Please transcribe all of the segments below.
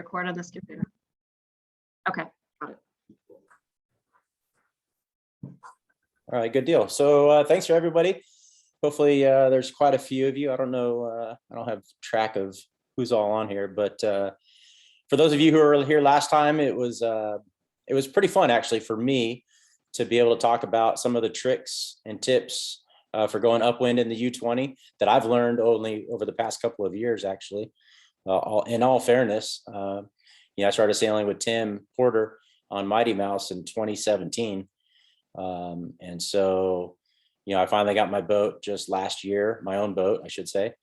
record on this computer. Okay, got it. All right, good deal. So thanks for everybody. Hopefully there's quite a few of you. I don't know, I don't have track of who's all on here, but for those of you who were here last time, it was pretty fun actually for me to be able to talk about some of the tricks and tips for going upwind in the U20 that I've learned only over the past couple of years, actually. In all fairness, I started sailing with Tim Porter on Mighty Mouse in 2017. And so, I finally got my boat just last year, my own boat, I should say.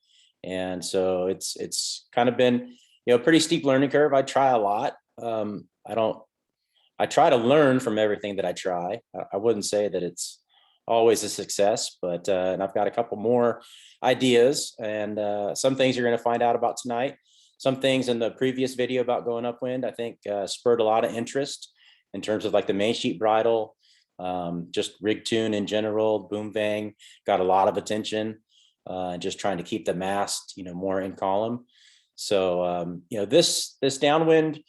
And so it's kind of been, a pretty steep learning curve. I try a lot. I try to learn from everything that I try. I wouldn't say that it's always a success, but and I've got a couple more ideas, and some things you're going to find out about tonight. Some things in the previous video about going upwind, I think spurred a lot of interest in terms of like the main sheet bridle, just rig tune in general, boom vang got a lot of attention, just trying to keep the mast, more in column. So, this downwind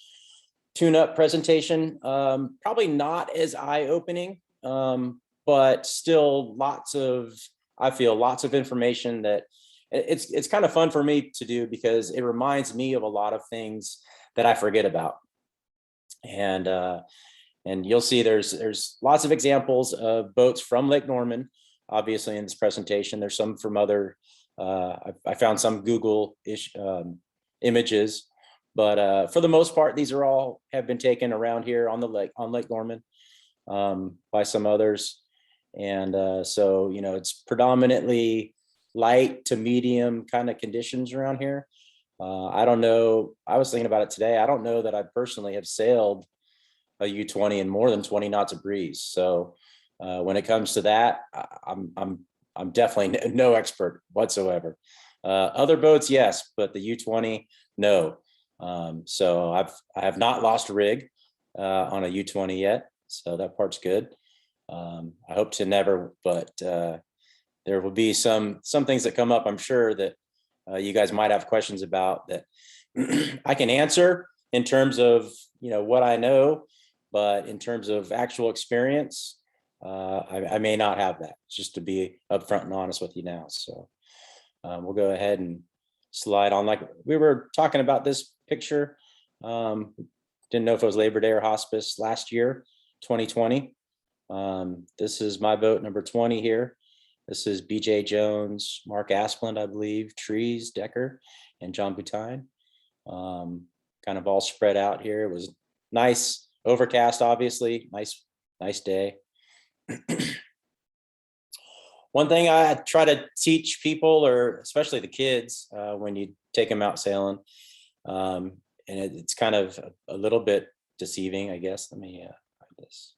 tune-up presentation, probably not as eye-opening, but still I feel lots of information that it's kind of fun for me to do because it reminds me of a lot of things that I forget about. And you'll see there's lots of examples of boats from Lake Norman, obviously in this presentation. There's some from other, I found some Google-ish images, but for the most part, these are all have been taken around here on Lake Norman by some others. And so, it's predominantly light to medium kind of conditions around here. I don't know. I was thinking about it today. I don't know that I personally have sailed a U20 in more than 20 knots of breeze. So when it comes to that, I'm definitely no expert whatsoever. Other boats, yes, but the U20, no. So I have not lost a rig on a U20 yet. So that part's good. I hope to never, but there will be some things that come up, I'm sure, that you guys might have questions about that I can answer in terms of, what I know, but in terms of actual experience, I may not have that, just to be upfront and honest with you now. So we'll go ahead and slide on. Like we were talking about this picture. Didn't know if it was Labor Day or hospice last year, 2020. This is my boat number 20 here. This is BJ Jones, Mark Asplund, I believe, Trees, Decker, and John Butine. Kind of all spread out here. It was nice, overcast, obviously, nice day. One thing I try to teach people, or especially the kids, when you take them out sailing, and it's kind of a little bit deceiving, I guess. Let me hide this.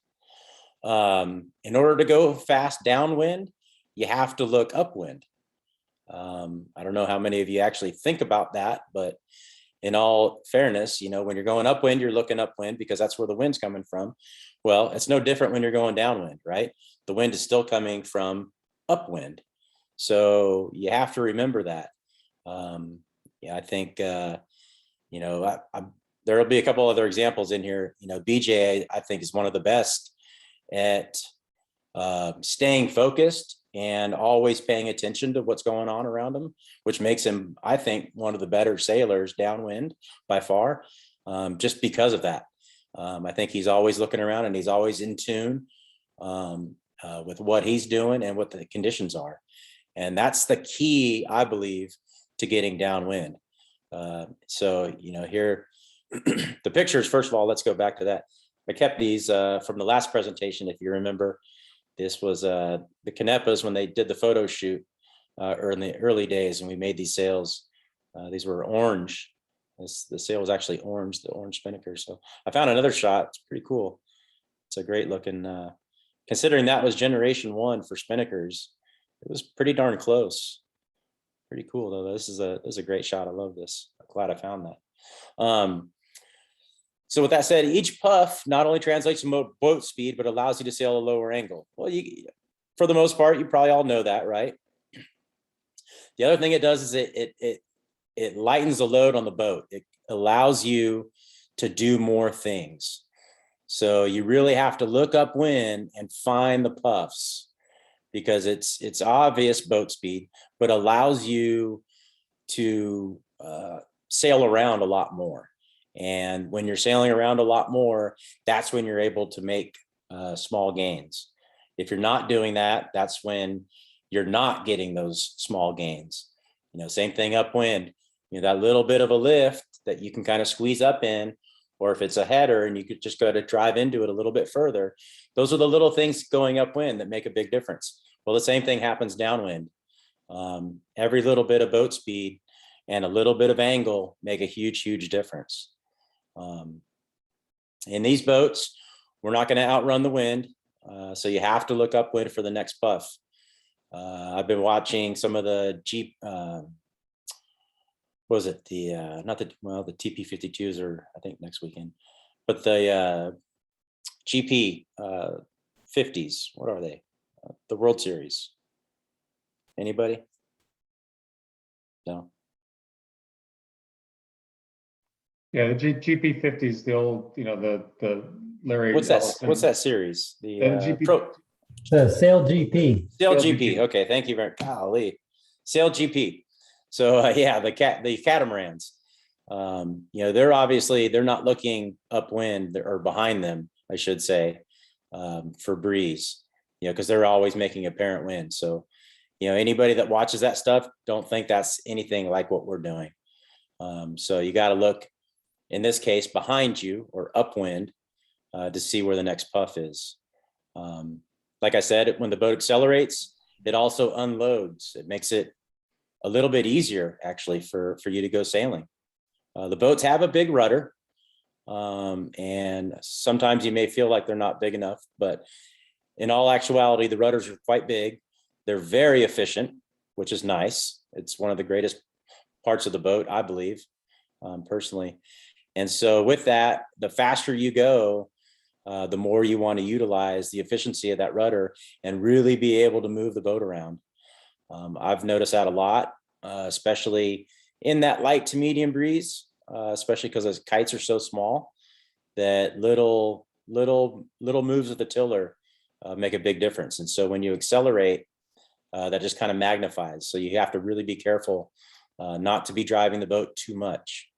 In order to go fast downwind, you have to look upwind. I don't know how many of you actually think about that, but in all fairness, when you're going upwind, you're looking upwind because that's where the wind's coming from. Well, it's no different when you're going downwind, right? The wind is still coming from upwind. So you have to remember that. I think, there'll be a couple other examples in here. BJ, I think, is one of the best at staying focused and always paying attention to what's going on around him, which makes him, I think, one of the better sailors downwind by far, just because of that. I think he's always looking around and he's always in tune with what he's doing and what the conditions are. And that's the key, I believe, to getting downwind. So, here, the pictures, first of all, let's go back to that. I kept these from the last presentation, if you remember. This was the Canepas when they did the photo shoot in the early days, and we made these sails. These were orange. The sail was actually orange, the orange spinnaker. So I found another shot. It's pretty cool. It's a great looking, considering that was generation 1 for spinnakers. It was pretty darn close. Pretty cool though. This is a great shot. I love this. I'm glad I found that. So with that said, each puff not only translates to boat speed, but allows you to sail a lower angle. Well, for the most part, you probably all know that, right? The other thing it does is it lightens the load on the boat. It allows you to do more things. So you really have to look upwind and find the puffs, because it's obvious boat speed, but allows you to sail around a lot more. And when you're sailing around a lot more, that's when you're able to make small gains. If you're not doing that, that's when you're not getting those small gains. Same thing upwind, that little bit of a lift that you can kind of squeeze up in, or if it's a header and you could just go to drive into it a little bit further. Those are the little things going upwind that make a big difference. Well, the same thing happens downwind. Every little bit of boat speed and a little bit of angle make a huge, huge difference. In these boats, we're not going to outrun the wind. So you have to look upwind for the next puff. I've been watching some of the Jeep, what was it? The TP52s are, I think, next weekend, but the GP 50s, what are they? The World Series. Anybody? No. Yeah, the GP50 is the old, the Larry. What's that series? The GP. The Sail GP. Sail GP. Okay, thank you very much. Golly. Sail GP. So yeah, the catamarans. They're not looking upwind or behind them, I should say, for breeze. Because they're always making apparent wind. So, anybody that watches that stuff, don't think that's anything like what we're doing. So you got to look, in this case, behind you or upwind to see where the next puff is. Like I said, when the boat accelerates, it also unloads. It makes it a little bit easier, actually, for you to go sailing. The boats have a big rudder, and sometimes you may feel like they're not big enough, but in all actuality, the rudders are quite big. They're very efficient, which is nice. It's one of the greatest parts of the boat, I believe, personally. And so with that, the faster you go, the more you want to utilize the efficiency of that rudder and really be able to move the boat around. I've noticed that a lot, especially in that light to medium breeze, especially because those kites are so small that little moves of the tiller make a big difference. And so when you accelerate, that just kind of magnifies. So you have to really be careful not to be driving the boat too much,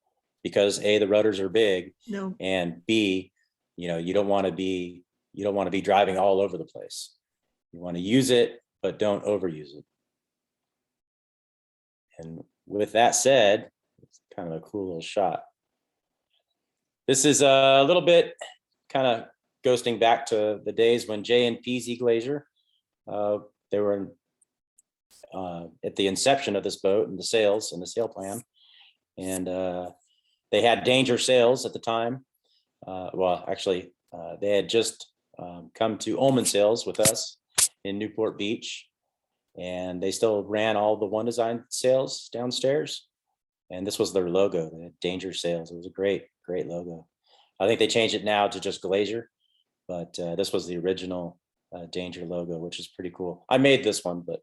because A, the rudders are big, and B, you don't want to be driving all over the place. You want to use it, but don't overuse it. And with that said, it's kind of a cool little shot. This is a little bit kind of ghosting back to the days when Jay and Peasy Glacier, they were at the inception of this boat and the sails and the sail plan. And they had danger sails at the time. They had just come to Ullman Sails with us in Newport Beach, and they still ran all the One Design sails downstairs. And this was their logo, the Danger Sails. It was a great, great logo. I think they changed it now to just Glacier, but this was the original Danger logo, which is pretty cool. I made this one, but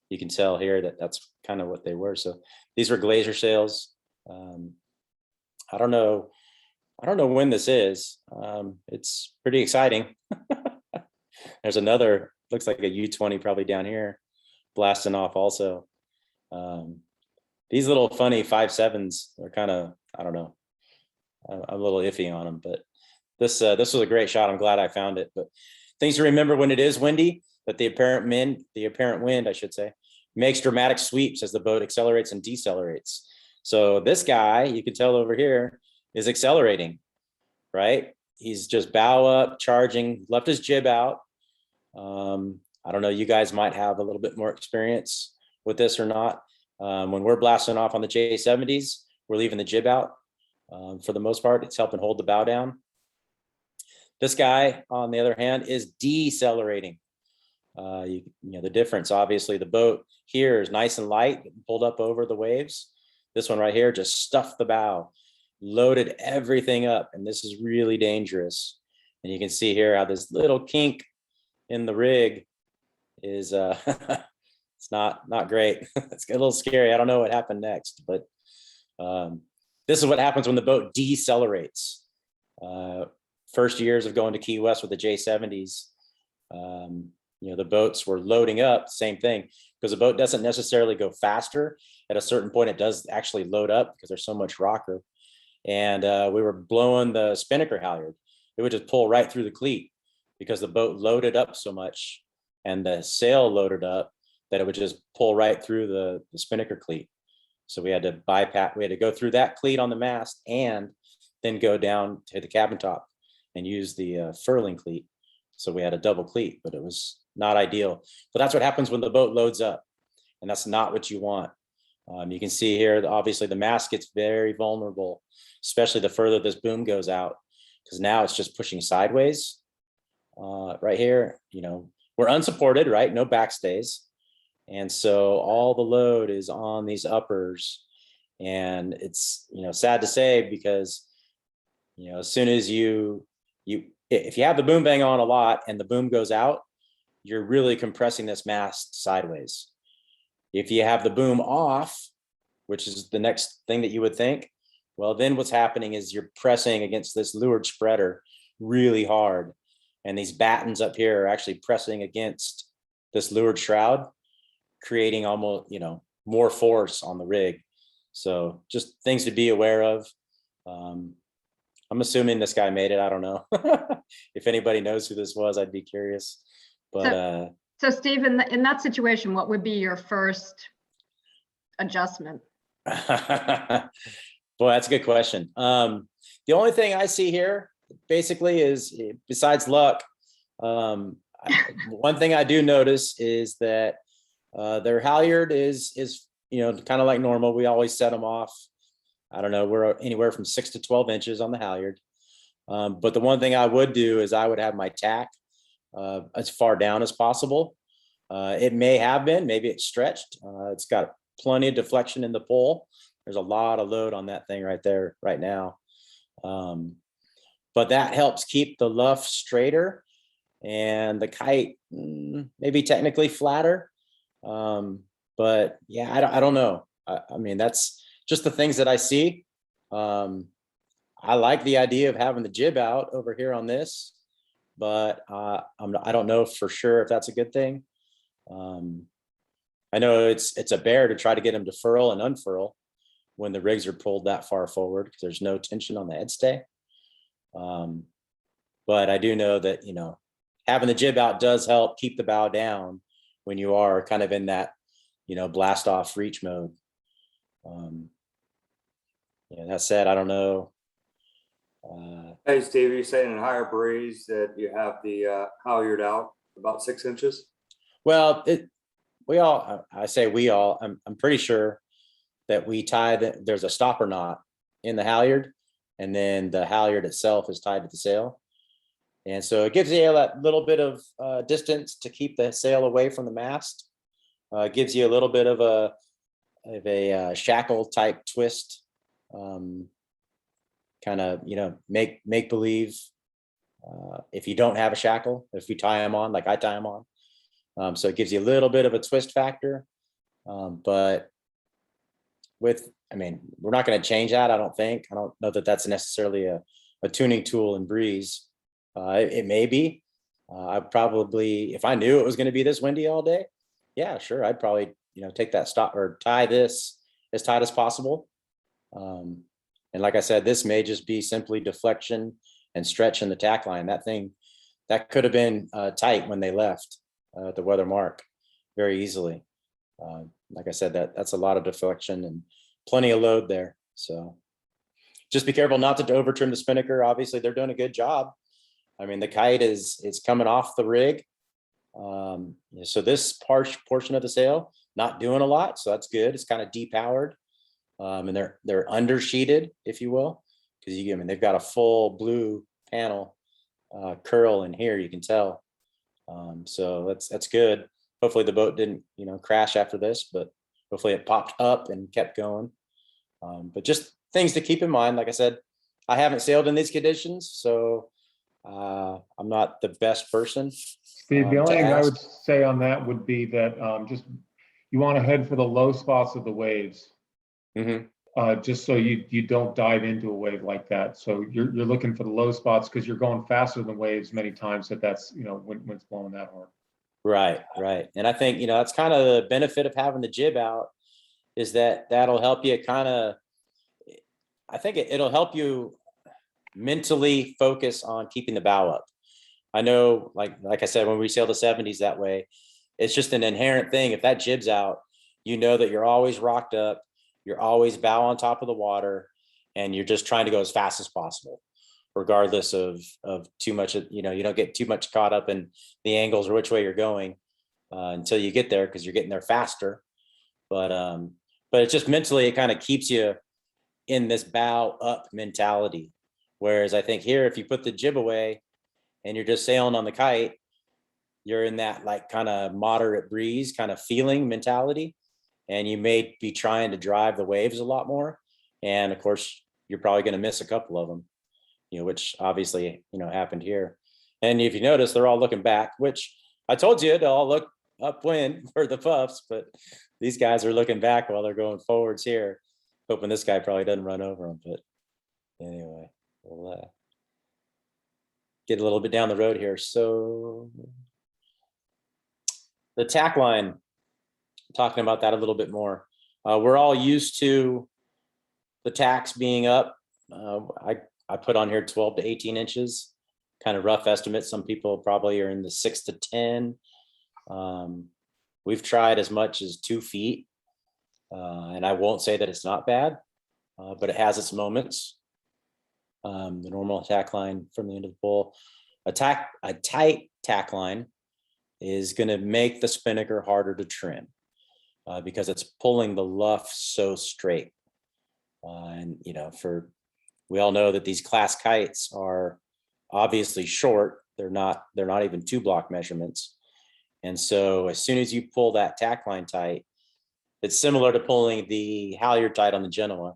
you can tell here that that's kind of what they were. So these were Glacier sails. I don't know when this is. It's pretty exciting. There's another, looks like a U20 probably down here, blasting off also. These little funny 5.7s are kind of, I don't know. I'm a little iffy on them, but this was a great shot. I'm glad I found it. But things to remember when it is windy, but the apparent wind, I should say, makes dramatic sweeps as the boat accelerates and decelerates. So this guy, you can tell over here, is accelerating, right? He's just bow up, charging, left his jib out. I don't know, you guys might have a little bit more experience with this or not. When we're blasting off on the J70s, we're leaving the jib out. For the most part, it's helping hold the bow down. This guy, on the other hand, is decelerating. The difference, obviously, the boat here is nice and light, pulled up over the waves. This one right here just stuffed the bow, loaded everything up, and this is really dangerous. And you can see here how this little kink in the rig is it's not great. It's a little scary. I don't know what happened next, but this is what happens when the boat decelerates. First years of going to Key West with the J70s, the boats were loading up, same thing, because the boat doesn't necessarily go faster. At a certain point, it does actually load up because there's so much rocker. And we were blowing the spinnaker halyard. It would just pull right through the cleat because the boat loaded up so much and the sail loaded up that it would just pull right through the spinnaker cleat. So we had to bypass, we had to go through that cleat on the mast and then go down to the cabin top and use the furling cleat. So we had a double cleat, but it was not ideal. But that's what happens when the boat loads up, and that's not what you want. You can see here, obviously the mast gets very vulnerable, especially the further this boom goes out, because now it's just pushing sideways. Right here, we're unsupported, right? No backstays. And so all the load is on these uppers. And it's, sad to say, because, as soon as if you have the boom bang on a lot and the boom goes out, you're really compressing this mast sideways. If you have the boom off, which is the next thing that you would think, well, then what's happening is you're pressing against this leeward spreader really hard. And these battens up here are actually pressing against this leeward shroud, creating almost, more force on the rig. So just things to be aware of. I'm assuming this guy made it. I don't know. If anybody knows who this was, I'd be curious. But so Steve, in that situation, what would be your first adjustment? boy, that's a good question. The only thing I see here basically is, besides luck, one thing I do notice is that their halyard is kind of like normal. We always set them off. I don't know, we're anywhere from 6 to 12 inches on the halyard. But the one thing I would do is I would have my tack as far down as possible. It may have been, maybe it's stretched. It's got plenty of deflection in the pole. There's a lot of load on that thing right there right now. But that helps keep the luff straighter and the kite maybe technically flatter. But yeah, I don't know. I mean, that's just the things that I see. I like the idea of having the jib out over here on this, but I don't know for sure if that's a good thing. I know it's a bear to try to get them to furl and unfurl when the rigs are pulled that far forward because there's no tension on the head stay. But I do know that, having the jib out does help keep the bow down when you are kind of in that, blast off reach mode. That said, I don't know. Hey, Steve, you're saying in higher breeze that you have the halyard out about 6 inches? Well, I say we all, I'm pretty sure that we tie there's a stopper knot in the halyard, and then the halyard itself is tied to the sail. And so it gives you that little bit of distance to keep the sail away from the mast. It gives you a little bit of a shackle type twist, kind of, make believe if you don't have a shackle, if you tie them on, like I tie them on. So it gives you a little bit of a twist factor. But we're not going to change that. I don't think. I don't know that that's necessarily a tuning tool in breeze. It may be. I probably, if I knew it was going to be this windy all day, yeah, sure, I'd probably, take that stop or tie this as tight as possible. And like I said, this may just be simply deflection and stretch in the tack line. That thing, that could have been tight when they left the weather mark very easily. Like I said, that's a lot of deflection and plenty of load there. So just be careful not to overtrim the spinnaker. Obviously, they're doing a good job. I mean, the kite is coming off the rig. So this portion of the sail, not doing a lot. So that's good. It's kind of depowered. And they're undersheeted, if you will, because they've got a full blue panel curl in here, you can tell. So that's good. Hopefully the boat didn't, crash after this, but hopefully it popped up and kept going. But just things to keep in mind. Like I said, I haven't sailed in these conditions, so I'm not the best person. Steve, the only to thing I ask. would say on that would be that just you want to head for the low spots of the waves. Mhm. just so you don't dive into a wave like that. So you're looking for the low spots because you're going faster than waves many times. That's when it's blowing that hard. Right, right. And I think, that's kind of the benefit of having the jib out, is that that'll help you kind of, I think it'll help you mentally focus on keeping the bow up. I know, like I said, when we sail the 70s that way, it's just an inherent thing. If that jib's out, you know that you're always rocked up, you're always bow on top of the water, and you're just trying to go as fast as possible, regardless of too much, you don't get too much caught up in the angles or which way you're going until you get there, because you're getting there faster. But it's just mentally, it kind of keeps you in this bow up mentality. Whereas I think here, if you put the jib away and you're just sailing on the kite, you're in that like kind of moderate breeze kind of feeling mentality, and you may be trying to drive the waves a lot more. And of course, you're probably going to miss a couple of them, which obviously, happened here. And if you notice, they're all looking back, which I told you to all look upwind for the puffs, but these guys are looking back while they're going forwards here, hoping this guy probably doesn't run over them. But anyway, we'll get a little bit down the road here. So the tack line, talking about that a little bit more. We're all used to the tacks being up. I put on here 12 to 18 inches, kind of rough estimate. Some people probably are in the 6 to 10. We've tried as much as 2 feet, and I won't say that it's not bad, but it has its moments. The normal tack line from the end of the pole, a tight tack line is going to make the spinnaker harder to trim because it's pulling the luff so straight. And we all know that these class kites are obviously short. They're not even 2 block measurements. And so as soon as you pull that tack line tight, it's similar to pulling the halyard tight on the Genoa.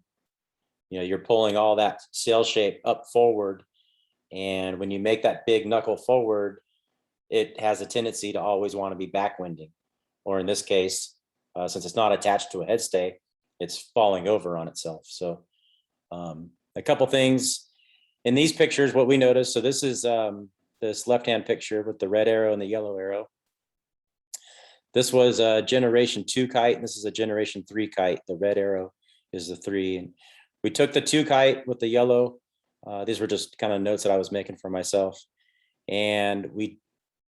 You're pulling all that sail shape up forward. And when you make that big knuckle forward, it has a tendency to always want to be backwinding. Or in this case, since it's not attached to a headstay, it's falling over on itself. So a couple things in these pictures, what we noticed. So this is this left-hand picture with the red arrow and the yellow arrow. This was a generation 2 kite, and this is a generation 3 kite. The red arrow is the 3. And we took the 2 kite with the yellow. These were just kind of notes that I was making for myself. And we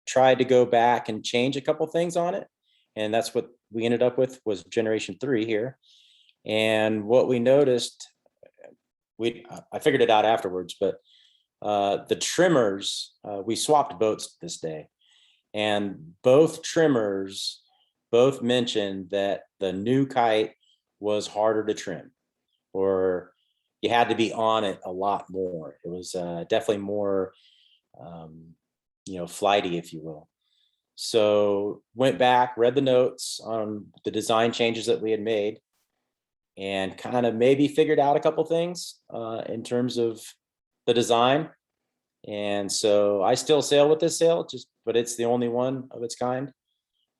tried to go back and change a couple things on it. And that's what we ended up with, was generation 3 here. And what we noticed, I figured it out afterwards, but the trimmers, we swapped boats this day. And both trimmers both mentioned that the new kite was harder to trim, or you had to be on it a lot more. It was definitely more, flighty, if you will. So went back, read the notes on the design changes that we had made, and kind of maybe figured out a couple things in terms of the design. And so I still sail with this sail, but it's the only one of its kind.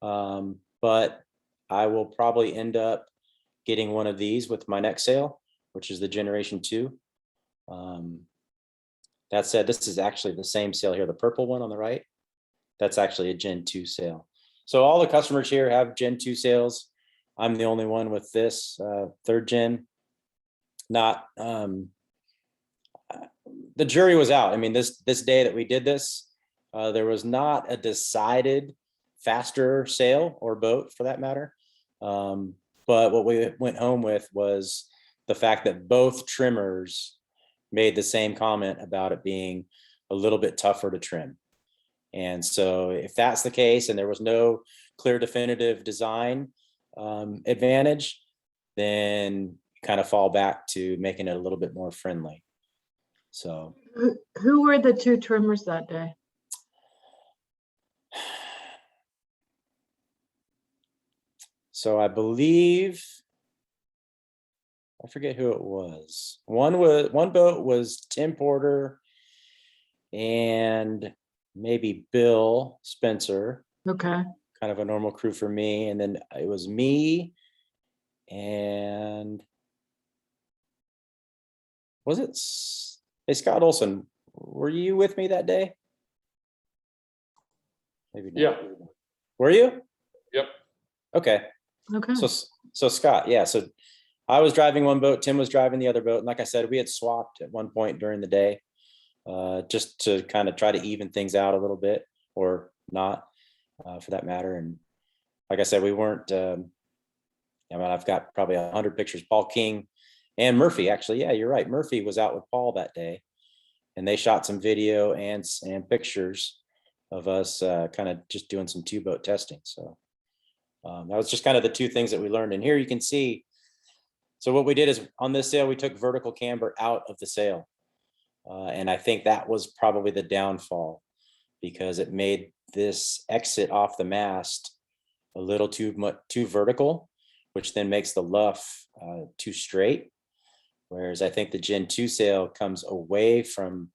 But I will probably end up getting one of these with my next sail, which is the generation 2. That said, this is actually the same sail here, the purple one on the right. That's actually a Gen 2 sail. So all the customers here have Gen 2 sails. I'm the only one with this 3rd gen. Not the jury was out. I mean, this day that we did this, there was not a decided faster sail or boat for that matter. But what we went home with was the fact that both trimmers made the same comment about it being a little bit tougher to trim. And so if that's the case, and there was no clear definitive design advantage, then kind of fall back to making it a little bit more friendly. So Who were the 2 trimmers that day? So I believe, I forget who it was. One boat was Tim Porter and maybe Bill Spencer. Okay. Kind of a normal crew for me. And then it was me and was it? Hey, Scott Olson, were you with me that day? Maybe not. Yeah. Were you? Yep. Okay. Okay. So Scott, yeah. So I was driving one boat, Tim was driving the other boat. And like I said, we had swapped at one point during the day, just to kind of try to even things out a little bit, or not, for that matter. And like I said, we weren't, I mean, I've got probably 100 pictures. Paul King and Murphy, actually, yeah, you're right. Murphy was out with Paul that day, and they shot some video and pictures of us kind of just doing some two boat testing. So that was just kind of the two things that we learned. And here you can see, so what we did is on this sail, we took vertical camber out of the sail. And I think that was probably the downfall, because it made this exit off the mast a little too vertical, which then makes the luff too straight. Whereas I think the Gen 2 sail comes away from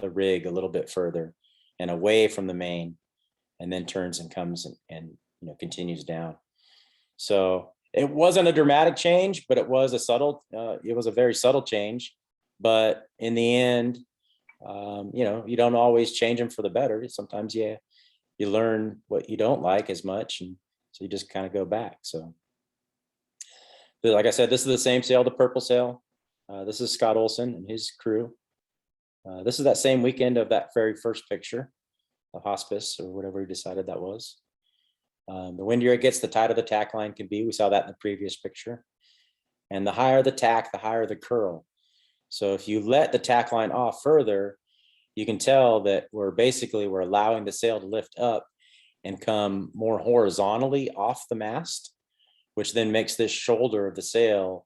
the rig a little bit further and away from the main, and then turns and comes and continues down. So it wasn't a dramatic change, but it was a very subtle change. But in the end, you don't always change them for the better. Sometimes, you learn what you don't like as much, and so you just kind of go back. So, but like I said, this is the same sail, the purple sail. This is Scott Olson and his crew. This is that same weekend of that very first picture, the hospice or whatever he decided that was. The windier it gets, the tighter the tack line can be. We saw that in the previous picture. And the higher the tack, the higher the curl. So if you let the tack line off further, you can tell that we're allowing the sail to lift up and come more horizontally off the mast, which then makes this shoulder of the sail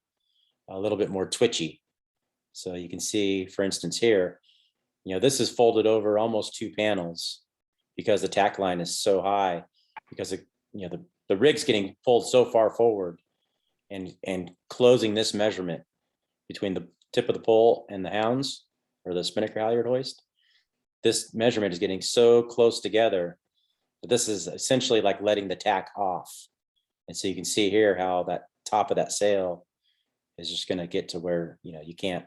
a little bit more twitchy. So you can see, for instance, here, this is folded over almost 2 panels because the tack line is so high, because the rig's getting pulled so far forward and closing this measurement between the tip of the pole and the hounds, or the spinnaker halyard hoist. This measurement is getting so close together that this is essentially like letting the tack off. And so you can see here how that top of that sail is just going to get to where you can't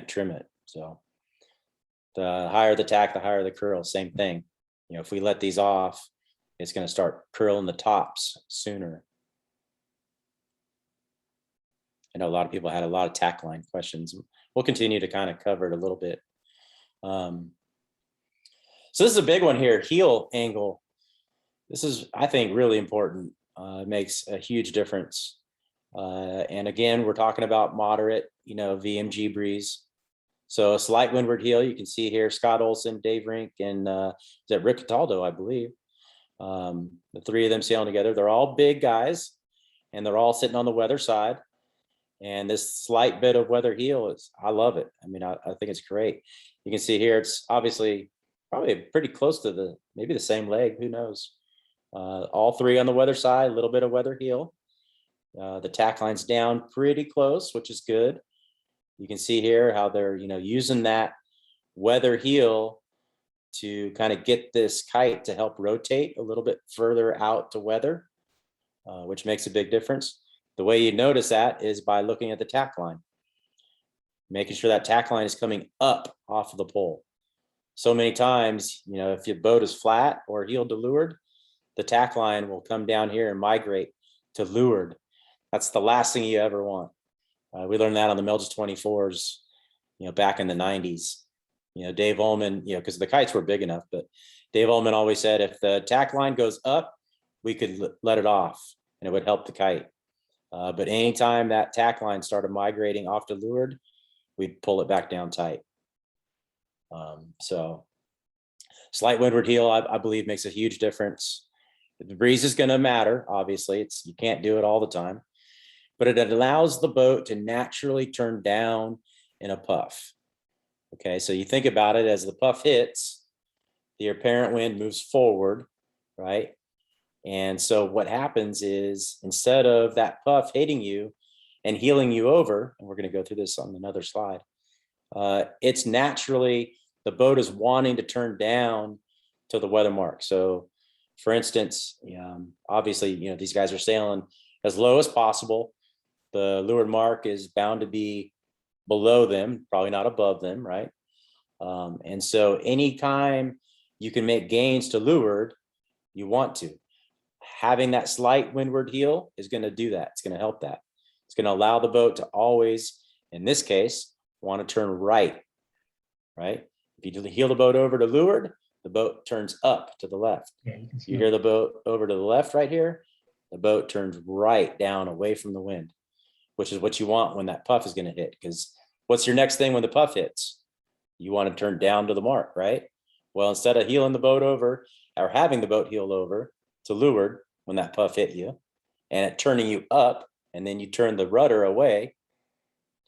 trim it. So the higher the tack, the higher the curl. Same thing. If we let these off, it's going to start curling the tops sooner. I know a lot of people had a lot of tack line questions. We'll continue to kind of cover it a little bit. So this is a big one here, heel angle. This is, I think, really important. It makes a huge difference. And again, we're talking about moderate, VMG breeze. So a slight windward heel, you can see here, Scott Olson, Dave Rink, and is that Rick Cataldo, I believe. The 3 of them sailing together. They're all big guys, and they're all sitting on the weather side. And this slight bit of weather heel I love it. I mean, I think it's great. You can see here, it's obviously probably pretty close to maybe the same leg, who knows? All 3 on the weather side, a little bit of weather heel. The tack line's down pretty close, which is good. You can see here how they're, using that weather heel to kind of get this kite to help rotate a little bit further out to weather, which makes a big difference. The way you notice that is by looking at the tack line, making sure that tack line is coming up off of the pole. So many times, if your boat is flat or heeled to leeward, the tack line will come down here and migrate to leeward. That's the last thing you ever want. We learned that on the Melges 24s, back in the 90s. Dave Ullman, because the kites were big enough, but Dave Ullman always said if the tack line goes up, we could let it off and it would help the kite. But anytime that tack line started migrating off to leeward, we'd pull it back down tight. So slight windward heel, I believe, makes a huge difference. The breeze is going to matter. Obviously, you can't do it all the time, but it allows the boat to naturally turn down in a puff. Okay, so you think about it, as the puff hits, the apparent wind moves forward, right? And so what happens is, instead of that puff hitting you and heeling you over, and we're going to go through this on another slide, it's naturally, the boat is wanting to turn down to the weather mark. So for instance, obviously, these guys are sailing as low as possible. The leeward mark is bound to be below them, probably not above them, right? And so anytime you can make gains to leeward, you want to. Having that slight windward heel is going to do that. It's going to help that. It's going to allow the boat to always, in this case, want to turn right, right? If you heel the boat over to leeward, the boat turns up to the left. Yeah, you can see You it. hear the boat over to the left right here, the boat turns right down away from the wind, which is what you want when that puff is going to hit. Because what's your next thing when the puff hits? You want to turn down to the mark, right? Well, instead of heeling the boat over or having the boat heeled over to leeward when that puff hit you and it turning you up, and then you turn the rudder away,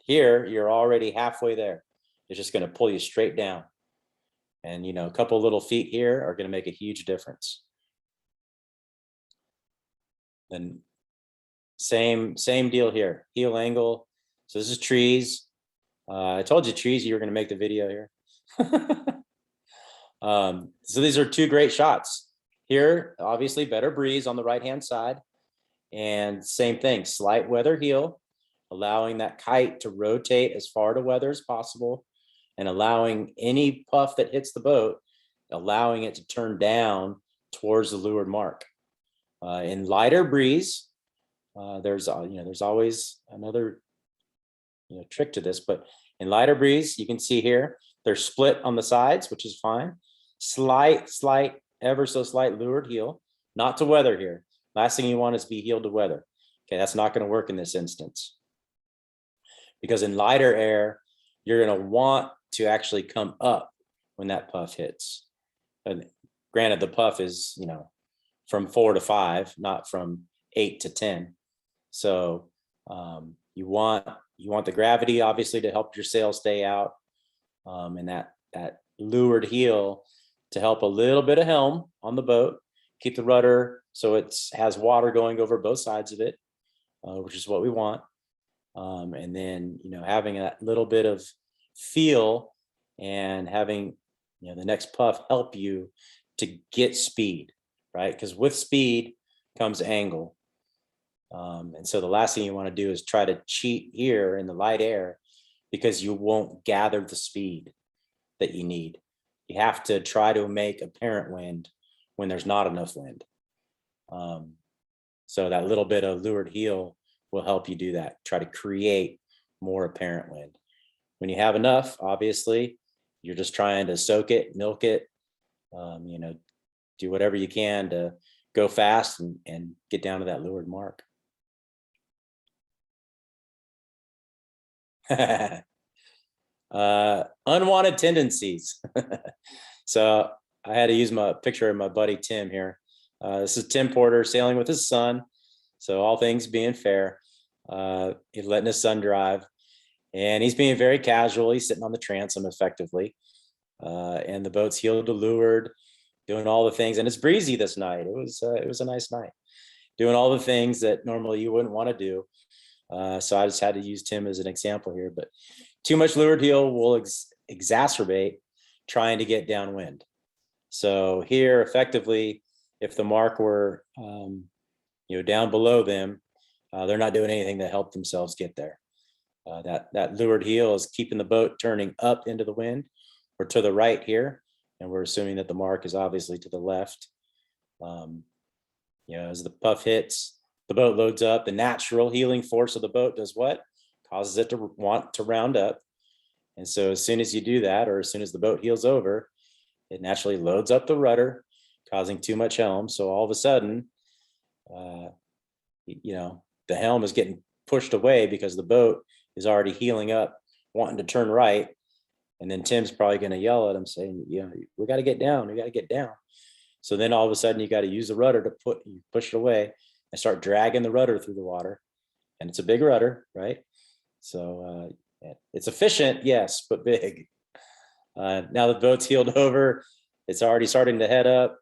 here you're already halfway there. It's just going to pull you straight down. And, you know, a couple little feet here are going to make a huge difference. Then same deal here, heel angle. So this is trees. I told you trees, you were going to make the video here. So these are two great shots. Here, obviously better breeze on the right-hand side. And same thing, slight weather heel, allowing that kite to rotate as far to weather as possible and allowing any puff that hits the boat, allowing it to turn down towards the leeward mark. In lighter breeze, there's always another trick to this, but in lighter breeze, you can see here, they're split on the sides, which is fine. Slight, ever so slight leeward heel, not to weather here. Last thing you want is be heeled to weather. Okay, that's not going to work in this instance. Because in lighter air, you're going to want to actually come up when that puff hits. And granted, the puff is, from 4 to 5, not from 8 to 10. So you want the gravity obviously to help your sail stay out, and that leeward heel to help a little bit of helm on the boat, keep the rudder so it has water going over both sides of it, which is what we want. And then having that little bit of feel and having the next puff help you to get speed, right? Because with speed comes angle. And so the last thing you want to do is try to cheat here in the light air, because you won't gather the speed that you need. You have to try to make apparent wind when there's not enough wind. So that little bit of leeward heel will help you do that. Try to create more apparent wind. When you have enough, obviously, you're just trying to soak it, milk it, do whatever you can to go fast and get down to that leeward mark. Unwanted tendencies. So I had to use my picture of my buddy Tim here. This is Tim Porter sailing with his son. So all things being fair, he's letting his son drive, and he's being very casual. He's sitting on the transom effectively, and the boat's heeled to leeward, doing all the things. And it's breezy this night. It was a nice night, doing all the things that normally you wouldn't want to do. So I just had to use Tim as an example here, but too much leeward heel will exacerbate trying to get downwind. So here, effectively, if the mark were, down below them, they're not doing anything to help themselves get there. That leeward heel is keeping the boat turning up into the wind or to the right here. And we're assuming that the mark is obviously to the left. As the puff hits, the boat loads up. The natural heeling force of the boat does what? Causes it to want to round up. And so as soon as you do that, or as soon as the boat heels over, it naturally loads up the rudder, causing too much helm. So all of a sudden, the helm is getting pushed away because the boat is already heeling up, wanting to turn right. And then Tim's probably going to yell at him saying, we got to get down. We got to get down. So then all of a sudden you got to use the rudder to push it away and start dragging the rudder through the water. And it's a big rudder, right? So it's efficient, yes, but big. Now the boat's heeled over. It's already starting to head up.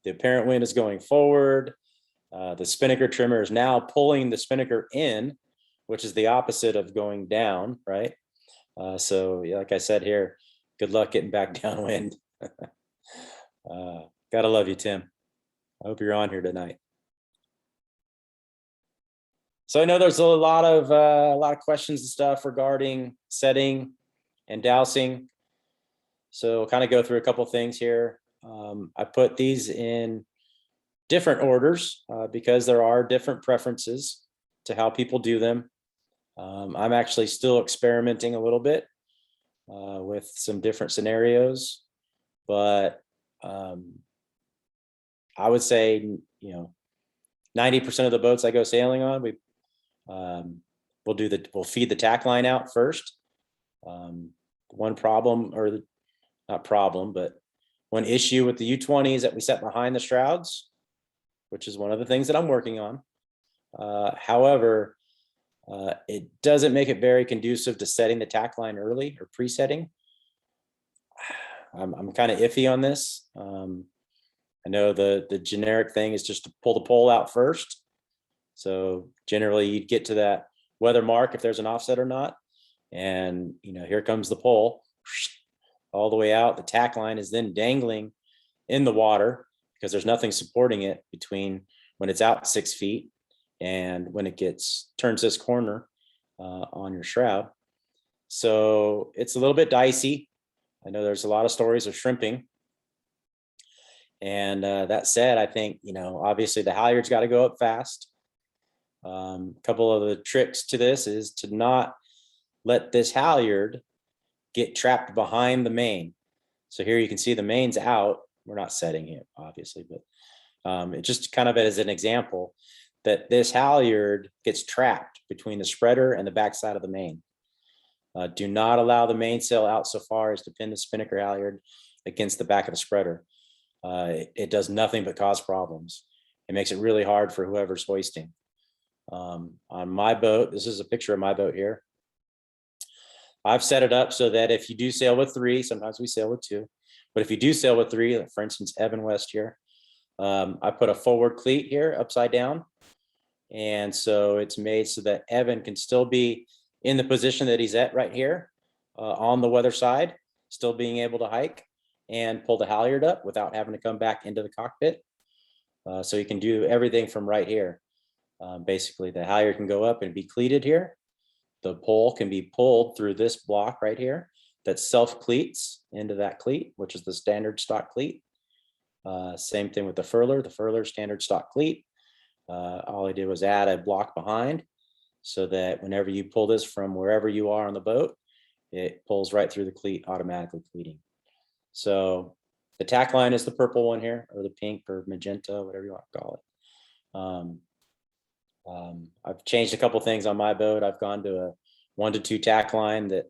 The apparent wind is going forward. The spinnaker trimmer is now pulling the spinnaker in, which is the opposite of going down, right? So like I said here, good luck getting back downwind. Gotta love you, Tim. I hope you're on here tonight. So I know there's a lot of questions and stuff regarding setting and dousing. So kind of go through a couple things here. I put these in different orders because there are different preferences to how people do them. I'm actually still experimenting a little bit with some different scenarios, but I would say, 90% of the boats I go sailing on, we'll feed the tack line out first. One problem, or not problem, but one issue with the U20 is that we set behind the shrouds, which is one of the things that I'm working on. However, it doesn't make it very conducive to setting the tack line early or pre-setting. I'm kind of iffy on this. I know the generic thing is just to pull the pole out first. So generally you'd get to that weather mark if there's an offset or not. And here comes the pole all the way out. The tack line is then dangling in the water because there's nothing supporting it between when it's out 6 feet and when it turns this corner on your shroud. So it's a little bit dicey. I know there's a lot of stories of shrimping. And that said, I think, obviously the halyard's got to go up fast. A couple of the tricks to this is to not let this halyard get trapped behind the main. So here you can see the main's out. We're not setting it, obviously, but it just kind of as an example that this halyard gets trapped between the spreader and the backside of the main. Do not allow the mainsail out so far as to pin the spinnaker halyard against the back of the spreader. It does nothing but cause problems. It makes it really hard for whoever's hoisting. On my boat, this is a picture of my boat here. I've set it up so that if you do sail with 3, sometimes we sail with 2, but if you do sail with 3, for instance, Evan West here, I put a forward cleat here upside down. And so it's made so that Evan can still be in the position that he's at right here on the weather side, still being able to hike and pull the halyard up without having to come back into the cockpit. So you can do everything from right here. Basically, the halyard can go up and be cleated here. The pole can be pulled through this block right here that self cleats into that cleat, which is the standard stock cleat. Same thing with the furler standard stock cleat. All I did was add a block behind so that whenever you pull this from wherever you are on the boat, it pulls right through the cleat, automatically cleating. So the tack line is the purple one here, or the pink or magenta, whatever you want to call it. I've changed a couple things on my boat. I've gone to a 1 to 2 tack line that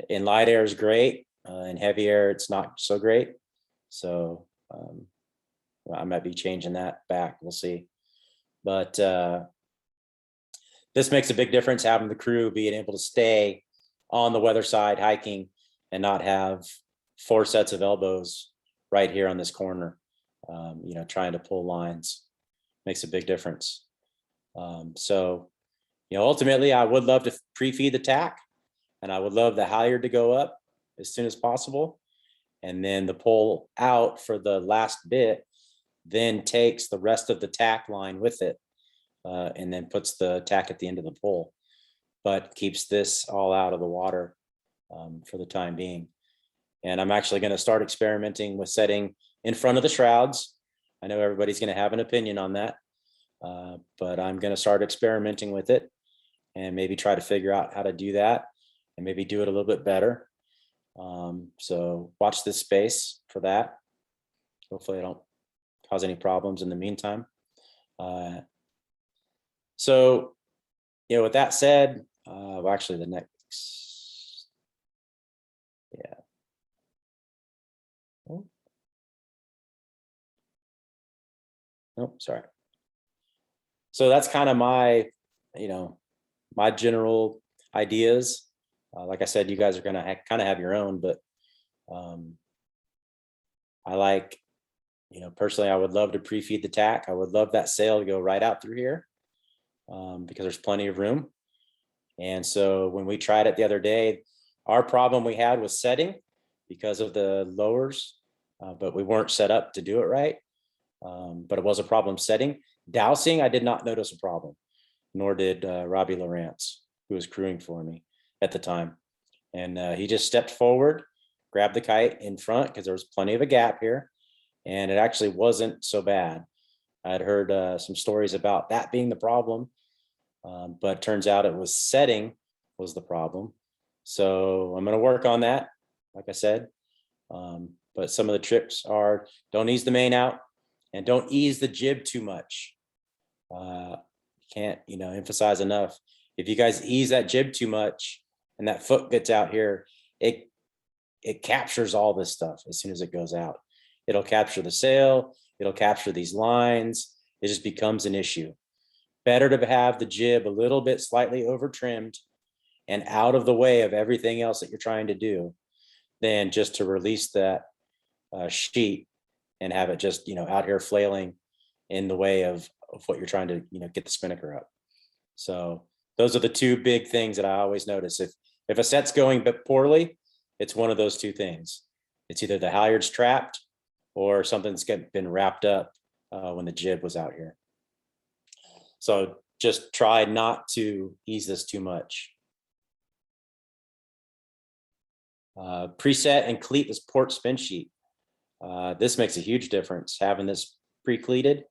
in light air is great. In heavy air, it's not so great. So I might be changing that back. We'll see. But this makes a big difference, having the crew being able to stay on the weather side hiking and not have 4 sets of elbows right here on this corner, trying to pull lines. Makes a big difference. So, ultimately, I would love to pre-feed the tack, and I would love the halyard to go up as soon as possible. And then the pull out for the last bit then takes the rest of the tack line with it, and then puts the tack at the end of the pole, but keeps this all out of the water for the time being. And I'm actually going to start experimenting with setting in front of the shrouds. I know everybody's going to have an opinion on that, but I'm going to start experimenting with it and maybe try to figure out how to do that and maybe do it a little bit better. So watch this space for that. Hopefully I don't cause any problems in the meantime. So, with that said, well, actually the next, yeah. Oh, sorry. So that's kind of my, my general ideas. Like I said, you guys are going to kind of have your own, but I like, personally, I would love to pre-feed the tack. I would love that sail to go right out through here because there's plenty of room. And so when we tried it the other day, our problem we had was setting because of the lowers, but we weren't set up to do it right. But it was a problem setting. Dousing, I did not notice a problem. nor did Robbie Lawrence, who was crewing for me at the time. And he just stepped forward, grabbed the kite in front because there was plenty of a gap here, and it actually wasn't so bad. I'd heard some stories about that being the problem, but it turns out it was setting was the problem. So I'm going to work on that, like I said. But some of the tricks are don't ease the main out and don't ease the jib too much. Can't, emphasize enough. If you guys ease that jib too much and that foot gets out here, it captures all this stuff as soon as it goes out. It'll capture the sail. It'll capture these lines. It just becomes an issue. Better to have the jib a little bit slightly over trimmed and out of the way of everything else that you're trying to do than just to release that sheet and have it just, out here flailing in the way of what you're trying to, get the spinnaker up. So those are the two big things that I always notice. If a set's going but poorly, it's one of those two things. It's either the halyard's trapped or something's been wrapped up when the jib was out here. So just try not to ease this too much. Preset and cleat this port spin sheet. This makes a huge difference having this pre-cleated,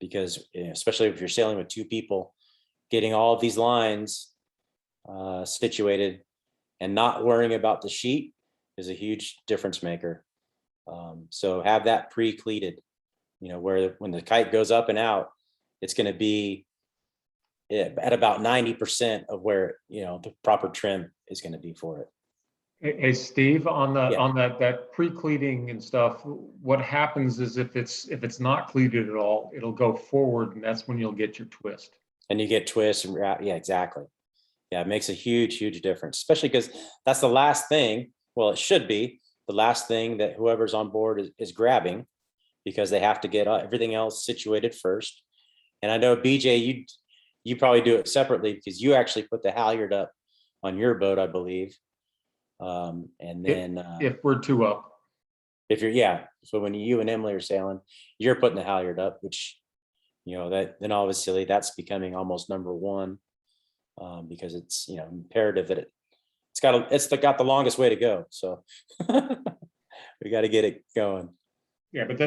because especially if you're sailing with two people, getting all of these lines situated and not worrying about the sheet is a huge difference maker. So have that pre-cleated, where when the kite goes up and out, it's going to be at about 90% of where, the proper trim is going to be for it. Hey, Steve, on the Yeah. on that pre-cleating and stuff, what happens is if it's not cleated at all, it'll go forward, and that's when you'll get your twist. And you get twists and wrap. Yeah, exactly. Yeah, it makes a huge difference, especially because that's the last thing. Well, it should be the last thing that whoever's on board is grabbing, because they have to get everything else situated first. And I know, BJ, you probably do it separately because you actually put the halyard up on your boat, I believe. And then If we're two up. if you're, so when you and Emily are sailing, you're putting the halyard up, which, that then obviously that's becoming almost number one, because it's, imperative that it's got the longest way to go. So we got to get it going. Yeah, but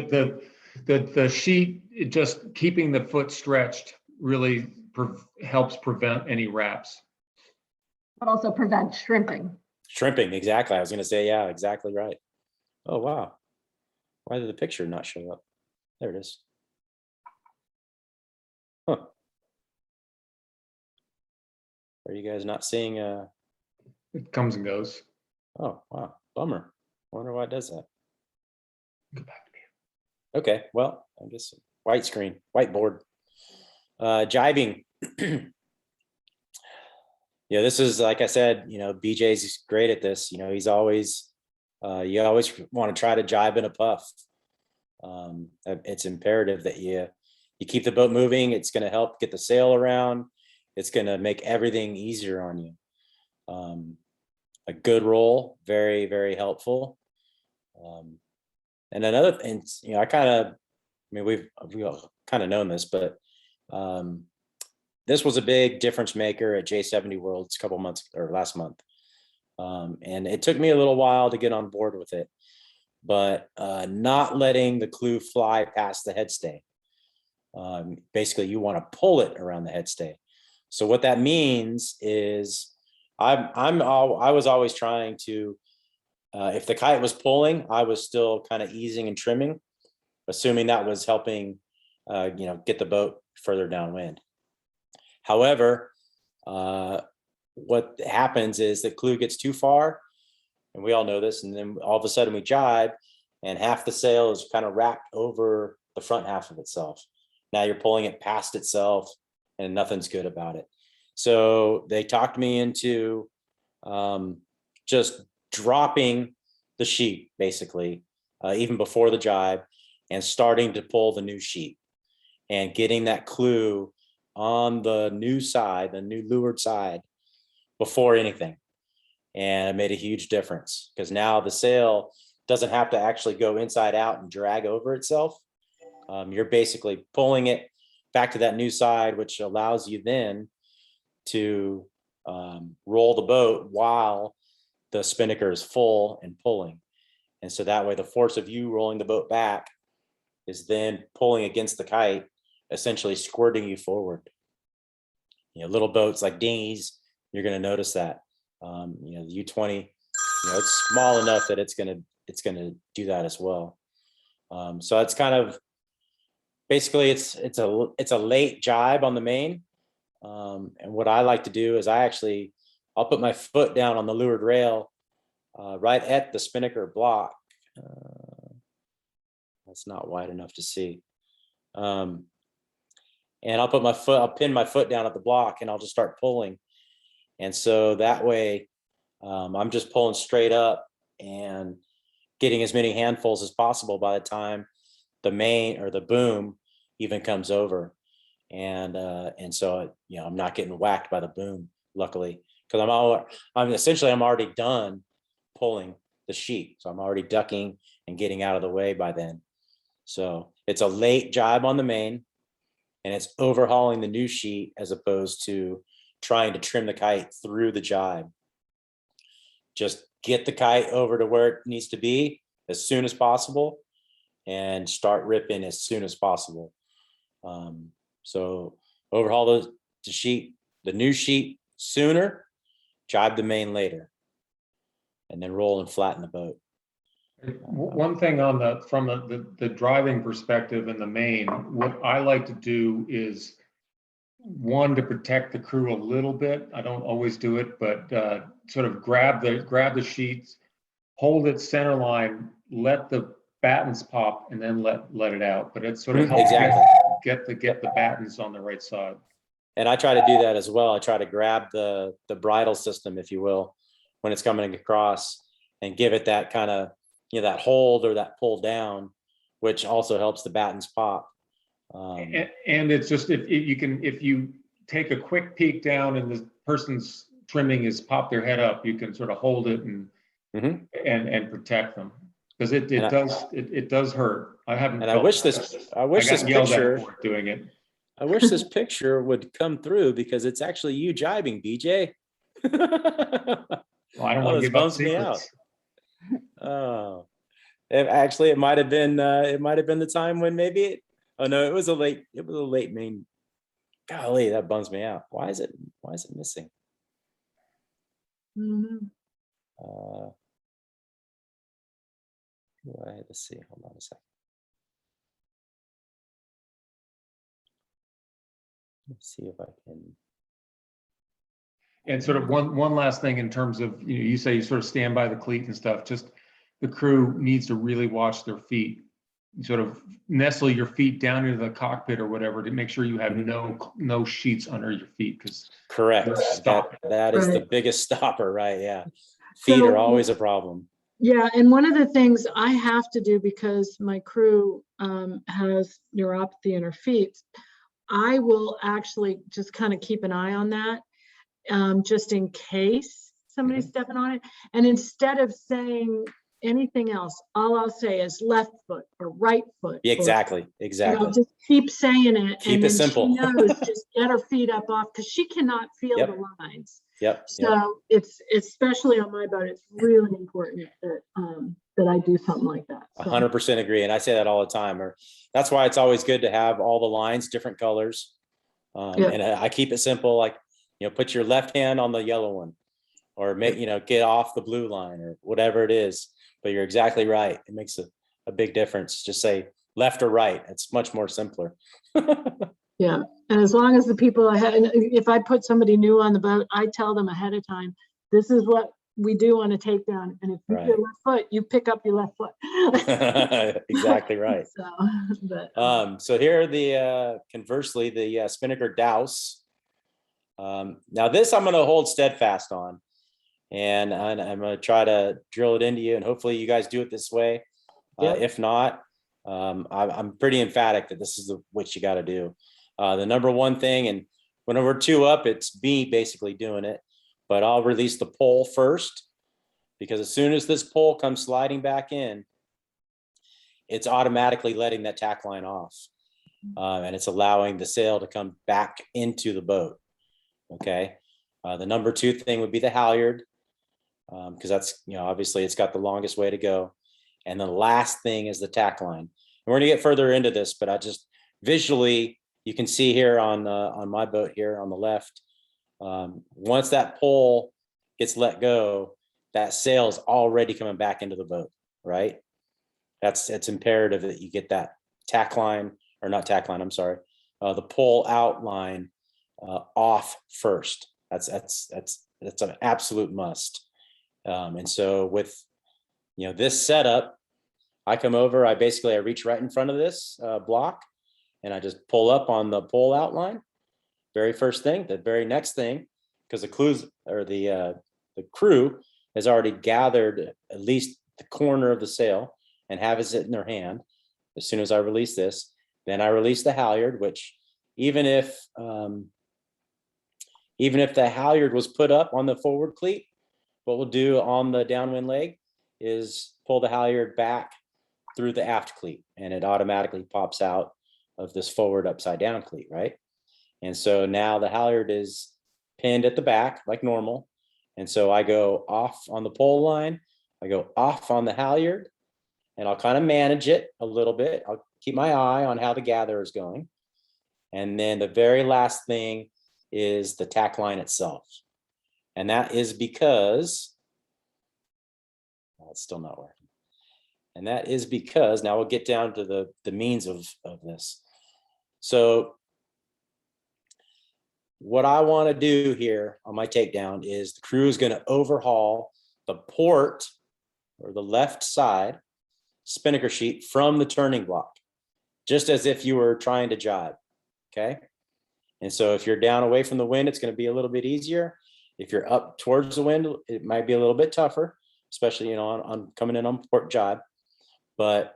the sheet, just keeping the foot stretched really helps prevent any wraps. But also prevent shrimping. Shrimping, exactly. I was going to say, yeah, exactly right. Oh, wow. Why did the picture not show up? There it is. Huh. Are you guys not seeing? It comes and goes. Oh, wow. Bummer. I wonder why it does that. Go back to me. Okay, well, I guess white screen, whiteboard. Jibing. This is, like I said, BJ's great at this. He's always, you always want to try to jibe in a puff. It's imperative that you keep the boat moving. It's going to help get the sail around. It's going to make everything easier on you. A good roll, very, very helpful. And another thing, we've kind of known this, but this was a big difference maker at J70 Worlds a couple months or last month. And it took me a little while to get on board with it, but not letting the clue fly past the headstay. Basically, you want to pull it around the headstay. So what that means is I was always trying to, if the kite was pulling, I was still kind of easing and trimming, assuming that was helping, get the boat further downwind. However, what happens is the clue gets too far, and we all know this, and then all of a sudden we jibe, and half the sail is kind of wrapped over the front half of itself. Now you're pulling it past itself, and nothing's good about it. So they talked me into just dropping the sheet, basically, even before the jibe, and starting to pull the new sheet and getting that clue on the new side, the new leeward side, before anything. And it made a huge difference because now the sail doesn't have to actually go inside out and drag over itself. You're basically pulling it back to that new side, which allows you then to roll the boat while the spinnaker is full and pulling. And so that way the force of you rolling the boat back is then pulling against the kite, essentially squirting you forward. You know, little boats like dinghies, you're going to notice that. You know, the U20, you know, it's small enough that it's going to do that as well. So it's kind of basically it's a late jibe on the main. And what I like to do is I'll put my foot down on the leeward rail right at the spinnaker block. That's not wide enough to see. And I'll pin my foot down at the block and I'll just start pulling. And so that way I'm just pulling straight up and getting as many handfuls as possible by the time the main or the boom even comes over. And so, you know, I'm not getting whacked by the boom, luckily, because I'm essentially already done pulling the sheet. So I'm already ducking and getting out of the way by then. So it's a late jibe on the main, and it's overhauling the new sheet as opposed to trying to trim the kite through the jibe. Just get the kite over to where it needs to be as soon as possible and start ripping as soon as possible. So overhaul the sheet, the new sheet sooner, jibe the main later, and then roll and flatten the boat. One thing on from the driving perspective in the main, what I like to do is one, to protect the crew a little bit. I don't always do it, but sort of grab the sheets, hold it center line, let the battens pop, and then let it out. But it sort of helps get the battens on the right side. And I try to do that as well. I try to grab the bridle system, if you will, when it's coming across, and give it that kind of, you know, that hold or that pull down, which also helps the battens pop. And it's just if you take a quick peek down and the person's trimming is pop their head up, you can sort of hold it and protect them, because it does hurt. I haven't. And I wish this picture doing it. I wish this picture would come through, because it's actually you jibing, BJ. Well, I don't want to give up secrets. Oh, it might have been the time when maybe oh no, it was a late main. Golly, that bums me out. Why is it missing? Let's see. Hold on a second. Let's see if I can. And sort of one last thing in terms of, you say you sort of stand by the cleat and stuff, just the crew needs to really watch their feet. You sort of nestle your feet down into the cockpit or whatever to make sure you have no sheets under your feet, because correct. That is the biggest stopper, right? Yeah. Feet are always a problem. Yeah, and one of the things I have to do, because my crew has neuropathy in her feet, I will actually just kind of keep an eye on that, just in case somebody's stepping on it. And instead of saying anything else, all I'll say is left foot or right foot. Exactly. You know, just keep saying it. Keep it simple. She knows, just get her feet up off, because she cannot feel the lines. So it's, especially on my boat, it's really important that I do something like that. 100% agree. And I say that all the time. Or that's why it's always good to have all the lines, different colors. And I keep it simple, like, you know, put your left hand on the yellow one, or get off the blue line or whatever it is. But you're exactly right. It makes a big difference. Just say left or right. It's much more simpler. Yeah. And as long as the people ahead, if I put somebody new on the boat, I tell them ahead of time, this is what we do on a takedown. And if you your left foot, you pick up your left foot. Exactly right. So here are conversely, the spinnaker douse. Now this I'm going to hold steadfast on, and I'm going to try to drill it into you, and hopefully you guys do it this way. If not, I'm pretty emphatic that this is what you got to do. The number one thing, and when we're two up, it's me basically doing it, but I'll release the pole first, because as soon as this pole comes sliding back in, it's automatically letting that tack line off. and it's allowing the sail to come back into the boat. Okay. The number 2 thing would be the halyard, because that's, obviously it's got the longest way to go. And the last thing is the tack line. And we're going to get further into this, but I just visually, you can see here on my boat here on the left, once that pole gets let go, that sail is already coming back into the boat, right? It's imperative that you get that tack line, or not tack line, I'm sorry, the pole out line off first. That's an absolute must. And so with this setup, I come over, I reach right in front of this block, and I just pull up on the pole outline. Very first thing, the very next thing, because the crew has already gathered at least the corner of the sail and have it in their hand. As soon as I release this, then I release the halyard, which even if the halyard was put up on the forward cleat, what we'll do on the downwind leg is pull the halyard back through the aft cleat, and it automatically pops out of this forward upside down cleat, right? And so now the halyard is pinned at the back like normal. And so I go off on the pole line, I go off on the halyard, and I'll kind of manage it a little bit. I'll keep my eye on how the gather is going. And then the very last thing is the tack line itself. And that is because, it's still not working. And that is because, now we'll get down to the means of this. So what I want to do here on my takedown is the crew is going to overhaul the port, or the left side spinnaker sheet, from the turning block, just as if you were trying to jibe. Okay. And so if you're down away from the wind, it's going to be a little bit easier. If you're up towards the wind, it might be a little bit tougher, especially, on coming in on port jibe. But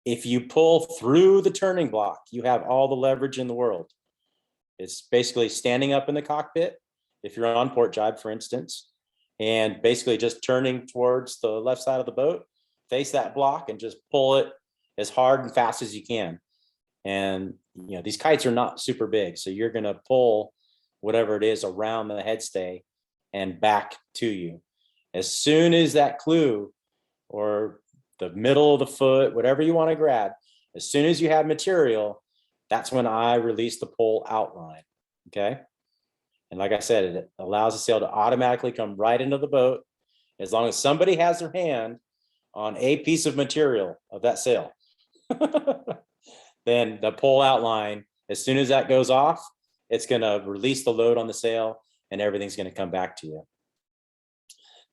if you pull through the turning block, you have all the leverage in the world. It's basically standing up in the cockpit, if you're on port jibe, for instance, and basically just turning towards the left side of the boat, face that block, and just pull it as hard and fast as you can. And these kites are not super big, so you're going to pull whatever it is around the headstay and back to you. As soon as that clue, or the middle of the foot, whatever you want to grab, as soon as you have material, that's when I release the pole outline. Okay. And like I said, it allows the sail to automatically come right into the boat, as long as somebody has their hand on a piece of material of that sail. Then the pole outline, as soon as that goes off, it's going to release the load on the sail, and everything's going to come back to you.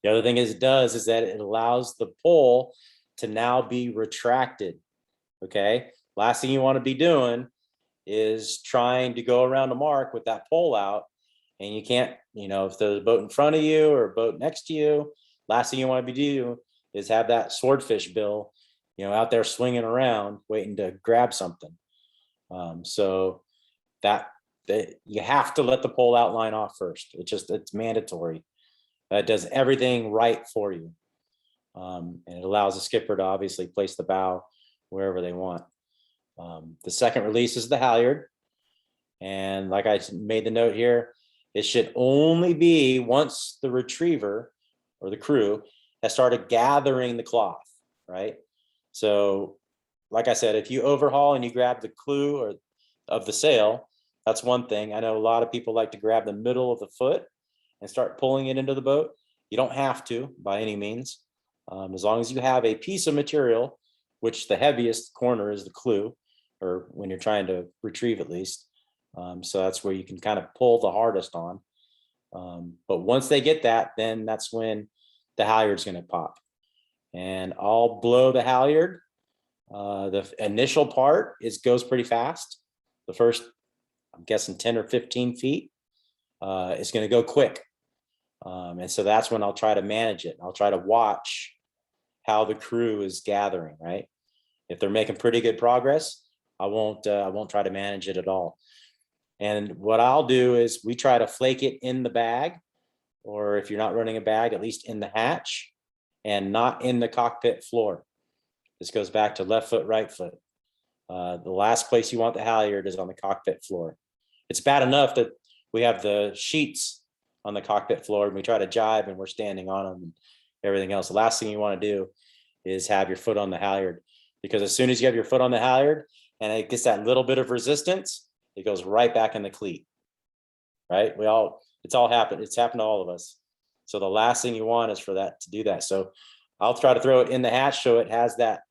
The other thing it does is that it allows the pole to now be retracted. Okay. Last thing you want to be doing is trying to go around a mark with that pole out, and you can't, if there's a boat in front of you or a boat next to you, last thing you want to be doing is have that swordfish bill, out there swinging around waiting to grab something. So that you have to let the pole outline off first. It's mandatory. That does everything right for you. And it allows the skipper to obviously place the bow wherever they want. The second release is the halyard. And like I made the note here, it should only be once the retriever or the crew has started gathering the cloth, right? So like I said, if you overhaul and you grab the clue or of the sail, that's one thing. I know a lot of people like to grab the middle of the foot and start pulling it into the boat. You don't have to by any means. As long as you have a piece of material, which the heaviest corner is the clue, or when you're trying to retrieve at least. So that's where you can kind of pull the hardest on. But once they get that, then that's when the halyard's going to pop. And I'll blow the halyard. The initial part goes pretty fast. The first, I'm guessing 10 or 15 feet, it's going to go quick. And so that's when I'll try to manage it. I'll try to watch how the crew is gathering, right? If they're making pretty good progress, I won't try to manage it at all. And what I'll do is we try to flake it in the bag, or if you're not running a bag, at least in the hatch and not in the cockpit floor. This goes back to left foot, right foot. The last place you want the halyard is on the cockpit floor. It's bad enough that we have the sheets on the cockpit floor and we try to jibe and we're standing on them and everything else. The last thing you want to do is have your foot on the halyard, because as soon as you have your foot on the halyard and it gets that little bit of resistance, it goes right back in the cleat, right? It's all happened. It's happened to all of us. So the last thing you want is for that to do that. So I'll try to throw it in the hatch so it has that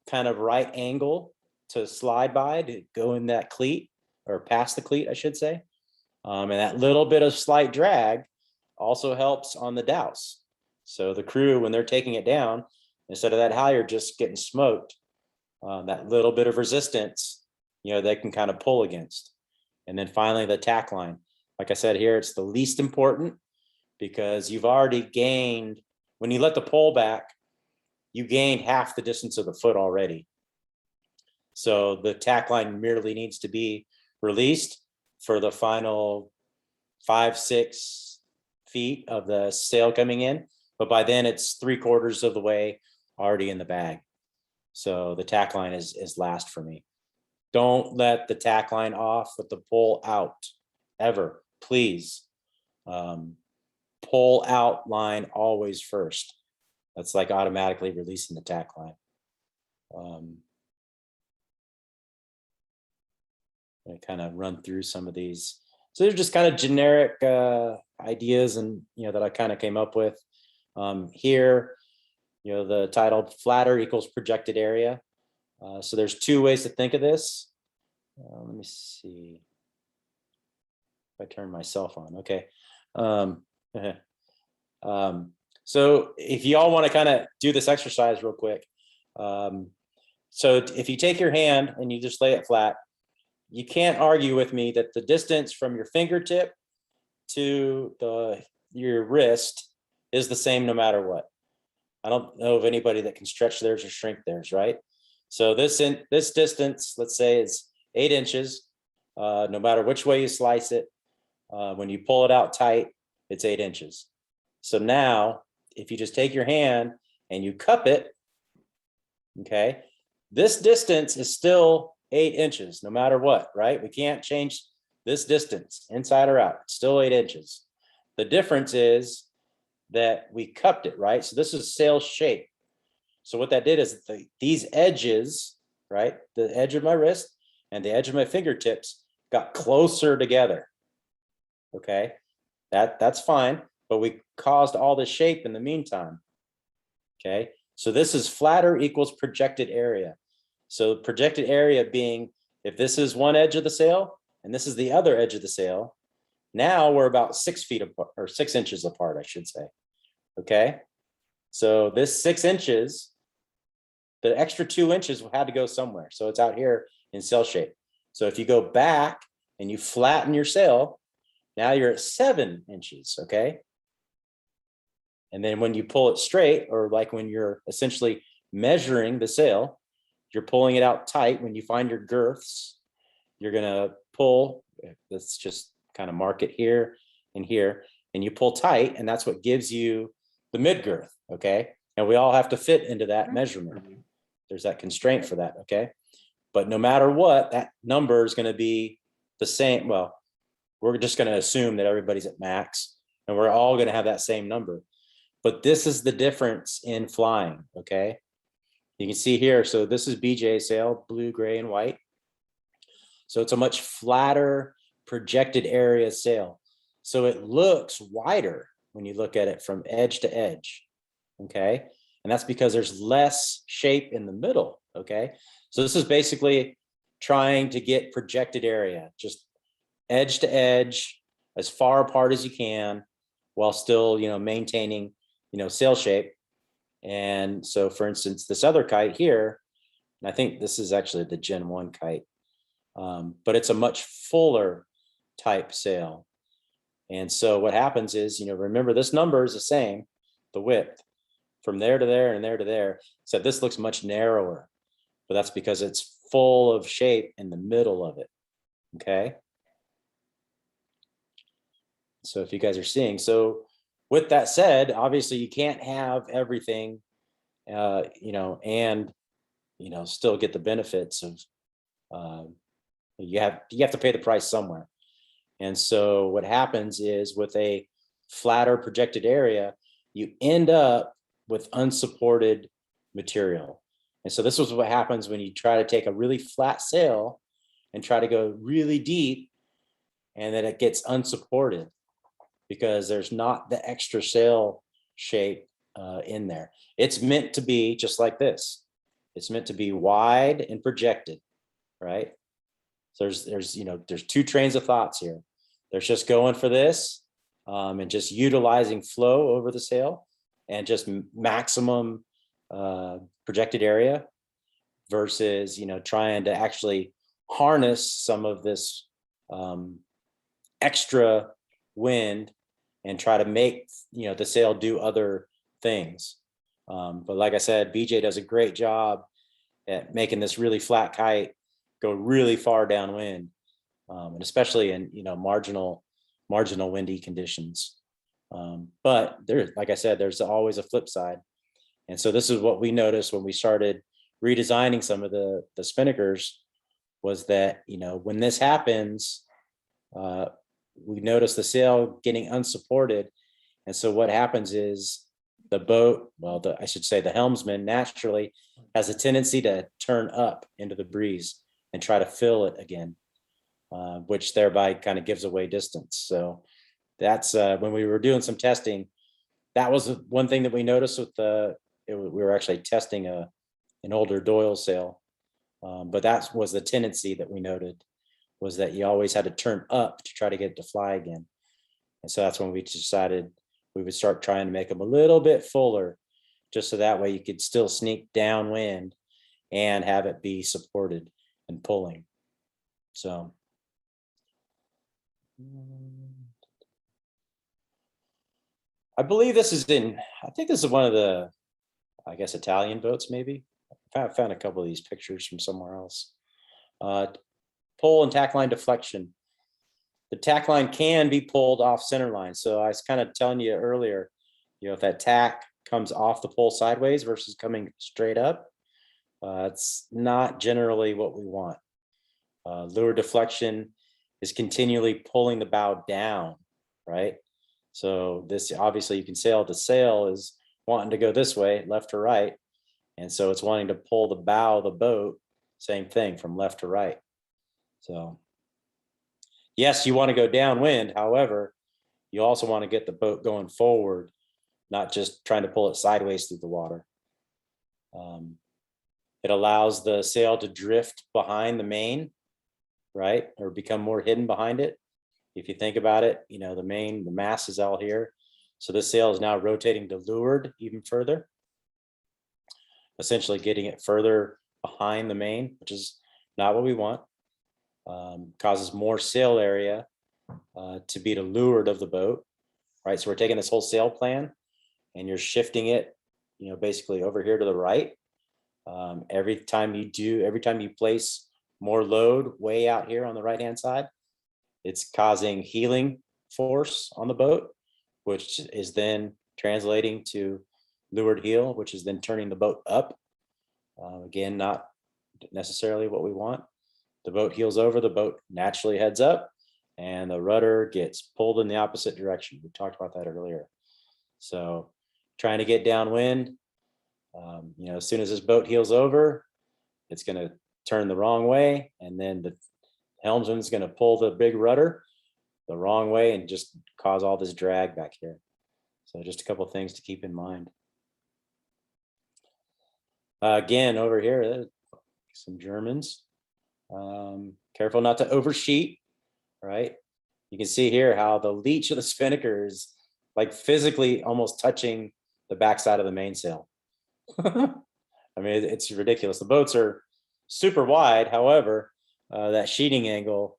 kind of right angle to slide by to go in that cleat, or past the cleat, I should say. And that little bit of slight drag also helps on the douse. So the crew, when they're taking it down, instead of that halyard just getting smoked, that little bit of resistance, they can kind of pull against. And then finally the tack line. Like I said here, it's the least important, because you've already gained, when you let the pole back, you gained half the distance of the foot already. So the tack line merely needs to be released for the final 5-6 feet of the sail coming in. But by then it's 3/4 of the way already in the bag. So the tack line is last for me. Don't let the tack line off with the pole out, ever, please. Pull out line always first. That's like automatically releasing the tack line. I kind of run through some of these. So they're just kind of generic ideas, and that I kind of came up with here. The title flatter equals projected area. So there's 2 ways to think of this. Let me see if I turn myself on. Okay. So if you all want to kind of do this exercise real quick. So if you take your hand and you just lay it flat, you can't argue with me that the distance from your fingertip to your wrist is the same no matter what. I don't know of anybody that can stretch theirs or shrink theirs, right? So this distance, let's say, is 8 inches. No matter which way you slice it, when you pull it out tight, it's 8 inches. So now, if you just take your hand and you cup it, okay, this distance is still 8 inches, no matter what, right? We can't change this distance, inside or out. It's still 8 inches. The difference is that we cupped it, right? So this is sail shape. So what that did is these edges, right? The edge of my wrist and the edge of my fingertips got closer together. Okay, that's fine, but we caused all this shape in the meantime. Okay, so this is flatter equals projected area. So projected area being, if this is one edge of the sail and this is the other edge of the sail, now we're about 6 feet apart, or 6 inches apart, I should say. Okay, so this 6 inches, the extra 2 inches had to go somewhere. So it's out here in sail shape. So if you go back and you flatten your sail, now you're at 7 inches, okay? And then when you pull it straight, or like when you're essentially measuring the sail, you're pulling it out tight. When you find your girths, you're gonna pull, let's just kind of mark it here and here, and you pull tight, and that's what gives you the mid girth, okay? And we all have to fit into that measurement. There's that constraint for that, okay? But no matter what, that number is gonna be the same. Well, we're just gonna assume that everybody's at max, and we're all gonna have that same number. But this is the difference in flying, okay? You can see here, so this is BJ sail, blue, gray, and white. So it's a much flatter projected area sail. So it looks wider when you look at it from edge to edge, okay? And that's because there's less shape in the middle, okay? So this is basically trying to get projected area, just edge to edge, as far apart as you can, while still, maintaining, sail shape. And so, for instance, this other kite here, and I think this is actually the Gen 1 kite, but it's a much fuller type sail. And so what happens is, remember, this number is the same, the width from there to there and there to there. So this looks much narrower, but that's because it's full of shape in the middle of it. Okay. So if you guys are seeing, so with that said, obviously you can't have everything, and, still get the benefits of You have to pay the price somewhere. And so what happens is with a flatter projected area, you end up with unsupported material. And so this is what happens when you try to take a really flat sail and try to go really deep, and then it gets unsupported because there's not the extra sail shape in there. It's meant to be just like this. It's meant to be wide and projected, right? So there's two trains of thoughts here. There's just going for this and just utilizing flow over the sail and just maximum projected area versus, trying to actually harness some of this extra wind and try to make, the sail do other things. But like I said, BJ does a great job at making this really flat kite go really far downwind, and especially in, marginal windy conditions. But like I said, there's always a flip side. And so this is what we noticed when we started redesigning some of the spinnakers was that, when this happens, we notice the sail getting unsupported. And so what happens is the boat, I should say the helmsman naturally has a tendency to turn up into the breeze and try to fill it again, which thereby kind of gives away distance. So that's when we were doing some testing, that was one thing that we noticed with we were actually testing an older Doyle sail. But that was the tendency that we noted, was that you always had to turn up to try to get it to fly again. And so that's when we decided we would start trying to make them a little bit fuller, just so that way you could still sneak downwind and have it be supported and pulling. So I believe this is I think this is one of the, I guess, Italian boats, maybe. I found a couple of these pictures from somewhere else. Pole and tack line deflection. The tack line can be pulled off center line. So I was kind of telling you earlier, if that tack comes off the pole sideways versus coming straight up, it's not generally what we want. Lure deflection is continually pulling the bow down, right? So this, obviously you can sail to sail is wanting to go this way, left to right. And so it's wanting to pull the bow of the boat, same thing, from left to right. So yes, you want to go downwind. However, you also want to get the boat going forward, not just trying to pull it sideways through the water. It allows the sail to drift behind the main, right? Or become more hidden behind it. If you think about it, the mast is out here. So this sail is now rotating to leeward even further, essentially getting it further behind the main, which is not what we want. Causes more sail area to be to leeward of the boat, right? So we're taking this whole sail plan and you're shifting it, basically over here to the right. Every time you place more load way out here on the right-hand side, it's causing heeling force on the boat, which is then translating to leeward heel, which is then turning the boat up. Again, not necessarily what we want. The boat heels over, the boat naturally heads up, and the rudder gets pulled in the opposite direction. We talked about that earlier. So trying to get downwind, as soon as this boat heels over, it's going to turn the wrong way, and then the helmsman's going to pull the big rudder the wrong way and just cause all this drag back here. So just a couple of things to keep in mind. Again, over here, some Germans. Careful not to oversheet, right? You can see here how the leech of the spinnaker is like physically almost touching the backside of the mainsail. I mean, it's ridiculous. The boats are super wide. However, that sheeting angle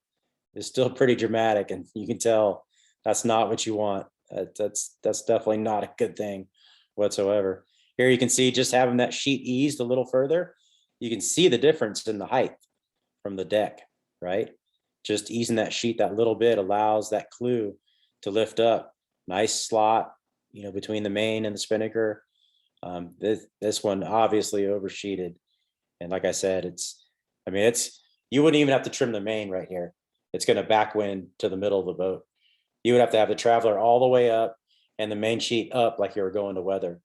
is still pretty dramatic, and you can tell that's not what you want. That's definitely not a good thing whatsoever. Here you can see just having that sheet eased a little further, you can see the difference in the height from the deck, right? Just easing that sheet that little bit allows that clew to lift up. Nice slot, between the main and the spinnaker. This one obviously oversheeted, and like I said, it's You wouldn't even have to trim the main right here. It's going to backwind to the middle of the boat. You would have to have the traveler all the way up and the main sheet up like you were going to weather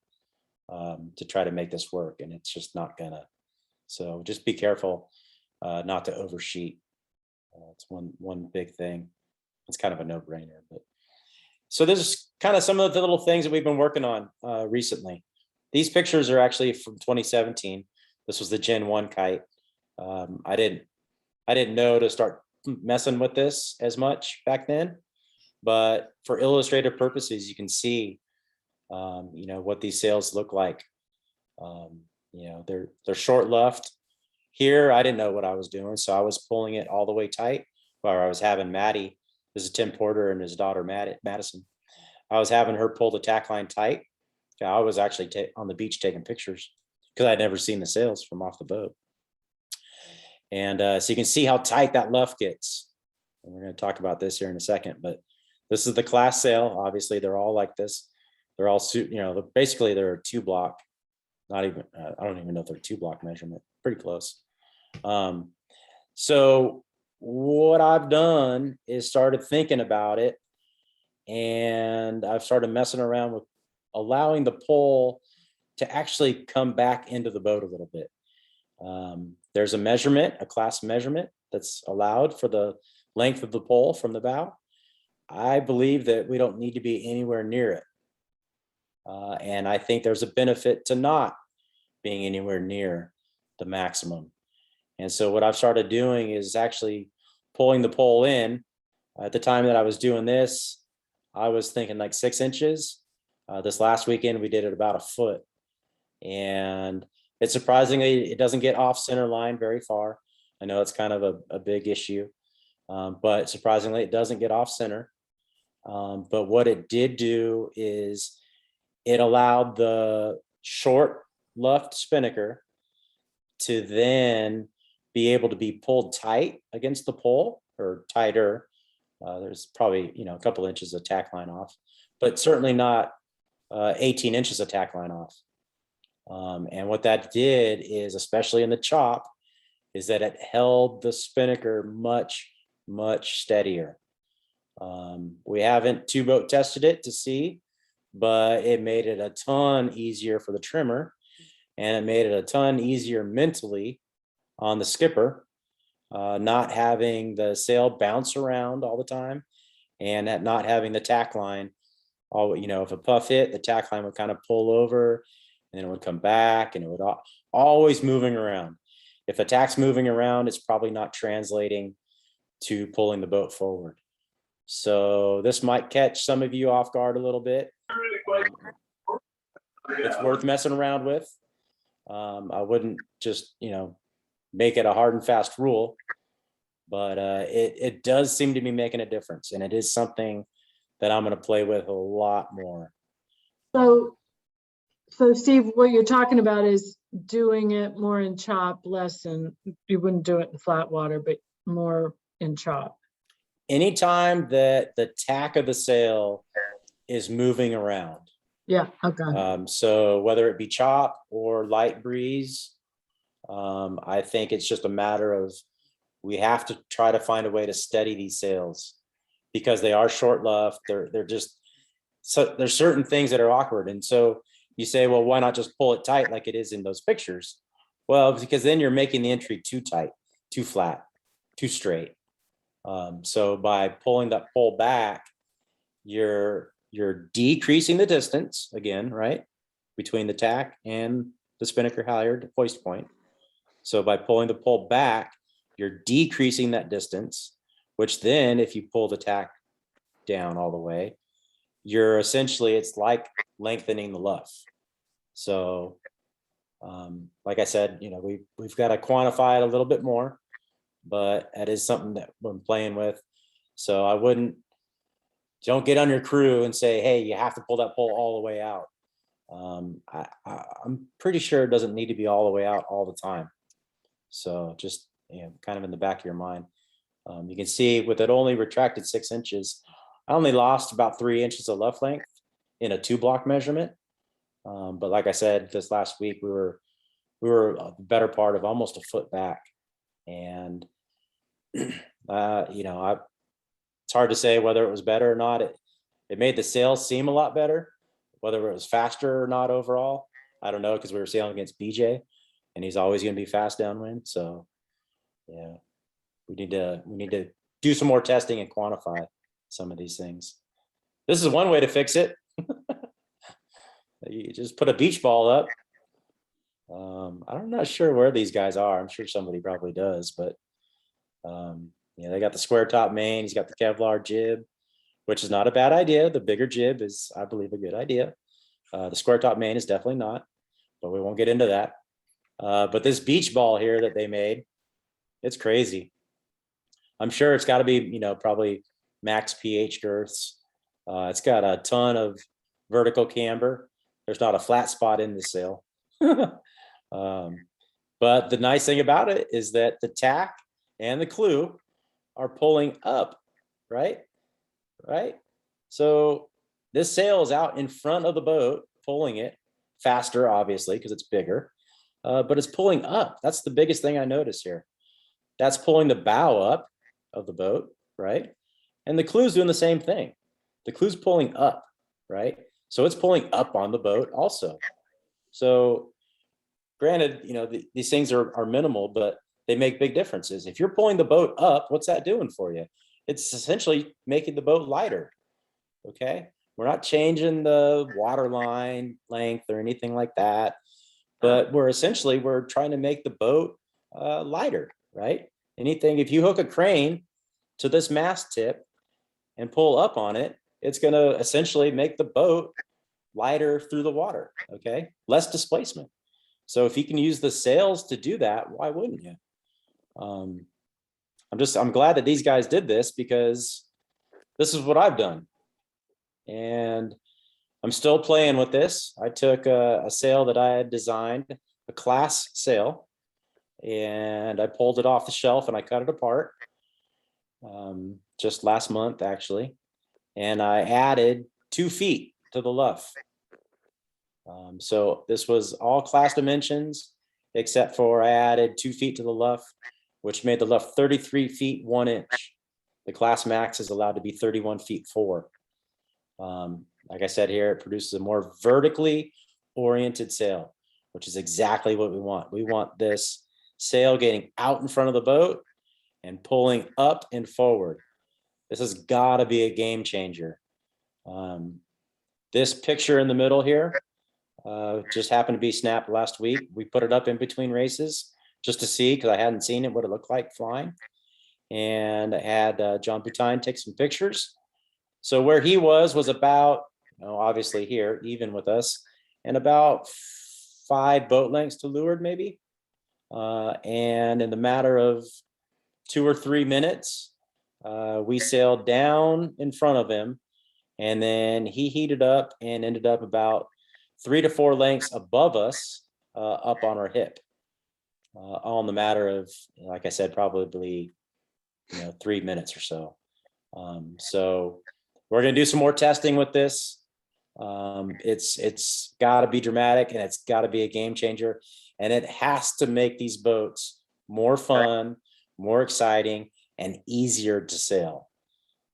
to try to make this work. And it's just not gonna. So just be careful not to oversheet. It's one big thing. It's kind of a no-brainer. But so this is kind of some of the little things that we've been working on recently. These pictures are actually from 2017. This was the Gen 1 kite. I didn't know to start messing with this as much back then, but for illustrative purposes, you can see, what these sails look like. They're short luffed. Here, I didn't know what I was doing, so I was pulling it all the way tight. While I was having Maddie, this is Tim Porter and his daughter Madison. I was having her pull the tack line tight. I was actually on the beach taking pictures because I'd never seen the sails from off the boat. And so you can see how tight that luff gets. And we're going to talk about this here in a second, but this is the class sail. Obviously, they're all like this. They're all, basically they're a 2-block, not even, I don't even know if they're 2-block measurement, pretty close. So what I've done is started thinking about it, and I've started messing around with allowing the pole to actually come back into the boat a little bit. There's a measurement, a class measurement that's allowed for the length of the pole from the bow. I believe that we don't need to be anywhere near it. And I think there's a benefit to not being anywhere near the maximum. And so what I've started doing is actually pulling the pole in. At the time that I was doing this, I was thinking like 6 inches. This last weekend, we did it about 1 foot. And it's surprisingly, it doesn't get off center line very far. I know it's kind of a big issue, but surprisingly, it doesn't get off center. But what it did do is it allowed the short luffed spinnaker to then be able to be pulled tight against the pole, or tighter. There's probably, a couple inches of tack line off, but certainly not 18 inches of tack line off. And what that did is, especially in the chop, is that it held the spinnaker much, much steadier. We haven't two-boat tested it to see, but it made it a ton easier for the trimmer, and it made it a ton easier mentally on the skipper, not having the sail bounce around all the time, and not having the tack line. If a puff hit, the tack line would kind of pull over, and then it would come back, and it would always moving around. If the tack's moving around, it's probably not translating to pulling the boat forward. So this might catch some of you off guard a little bit. It's worth messing around with. I wouldn't just, make it a hard and fast rule, but it does seem to be making a difference, and it is something that I'm going to play with a lot more. So Steve, what you're talking about is doing it more in chop, less in, you wouldn't do it in flat water, but more in chop. Anytime that the tack of the sail is moving around. Yeah, okay. So whether it be chop or light breeze, I think it's just a matter of, we have to try to find a way to steady these sails because they are short luff. They're just, so there's certain things that are awkward. And so you say, well, why not just pull it tight like it is in those pictures? Well, because then you're making the entry too tight, too flat, too straight. So by pulling that pole back, you're decreasing the distance again, right, between the tack and the spinnaker halyard hoist point. So by pulling the pole back, you're decreasing that distance, which then if you pull the tack down all the way, you're essentially, it's like lengthening the luff. So like I said, we've got to quantify it a little bit more, but that is something that we're playing with. So don't get on your crew and say, hey, you have to pull that pole all the way out. I'm pretty sure it doesn't need to be all the way out all the time. So just kind of in the back of your mind. You can see with it only retracted 6 inches, I only lost about 3 inches of luff length in a 2-block measurement. But like I said, this last week we were a better part of almost 1 foot back. And it's hard to say whether it was better or not. It made the sail seem a lot better. Whether it was faster or not overall, I don't know, because we were sailing against BJ, and he's always going to be fast downwind. So, yeah, we need to do some more testing and quantify some of these things. This is one way to fix it. You just put a beach ball up. I'm not sure where these guys are. I'm sure somebody probably does, but they got the square top main. He's got the Kevlar jib, which is not a bad idea. The bigger jib is, I believe, a good idea. The square top main is definitely not, but we won't get into that. But this beach ball here that they made, it's crazy. I'm sure it's got to be, probably max pH girths. It's got a ton of vertical camber. There's not a flat spot in the sail. But the nice thing about it is that the tack and the clew are pulling up, right? So this sail is out in front of the boat, pulling it faster, obviously, because it's bigger, but it's pulling up. That's the biggest thing I notice here. That's pulling the bow up of the boat, right? And the clew's doing the same thing. The clew's pulling up, right? So it's pulling up on the boat also. So granted, these things are minimal, but they make big differences. If you're pulling the boat up, what's that doing for you? It's essentially making the boat lighter, okay? We're not changing the water line length or anything like that, but we're trying to make the boat lighter, right? If you hook a crane to this mast tip and pull up on it, it's going to essentially make the boat lighter through the water, okay? Less displacement. So if you can use the sails to do that, why wouldn't you? I'm glad that these guys did this, because this is what I've done. And I'm still playing with this. I took a sail that I had designed, a class sail, and I pulled it off the shelf and I cut it apart just last month, actually. And I added 2 feet to the luff. So this was all class dimensions, except for I added 2 feet to the luff, which made the luff 33 feet 1 inch. The class max is allowed to be 31 feet 4. Like I said here, it produces a more vertically oriented sail, which is exactly what we want. We want this sail getting out in front of the boat and pulling up and forward. This has got to be a game changer. This picture in the middle here just happened to be snapped last week. We put it up in between races just to see, because I hadn't seen it, what it looked like flying. And I had John Butine take some pictures. So where he was about, obviously here, even with us, and about 5 boat lengths to leeward, maybe. And in the matter of 2 or 3 minutes, we sailed down in front of him, and then he heated up and ended up about 3 to 4 lengths above us, up on our hip, all in the matter of, like I said, probably 3 minutes or so. So we're going to do some more testing with this. It's got to be dramatic, and it's got to be a game changer, and it has to make these boats more fun, more exciting, and easier to sail.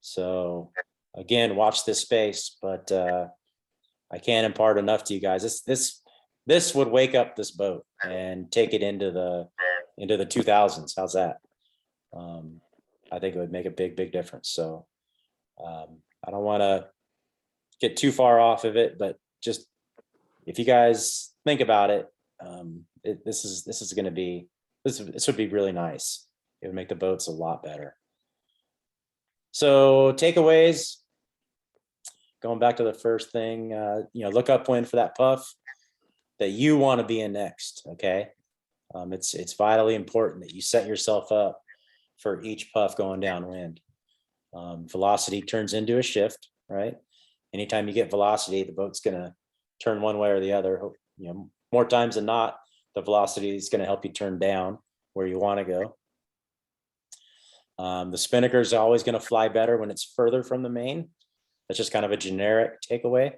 So again, watch this space, but I can't impart enough to you guys. This would wake up this boat and take it into the 2000s. How's that? I think it would make a big difference. So I don't want to get too far off of it, but just if you guys think about it, this would be really nice. It would make the boats a lot better. So takeaways, going back to the first thing, look upwind for that puff that you want to be in next. Okay. It's vitally important that you set yourself up for each puff going downwind. Velocity turns into a shift, right? Anytime you get velocity, the boat's going to turn one way or the other. More times than not, the velocity is going to help you turn down where you want to go. The spinnaker is always going to fly better when it's further from the main. That's just kind of a generic takeaway.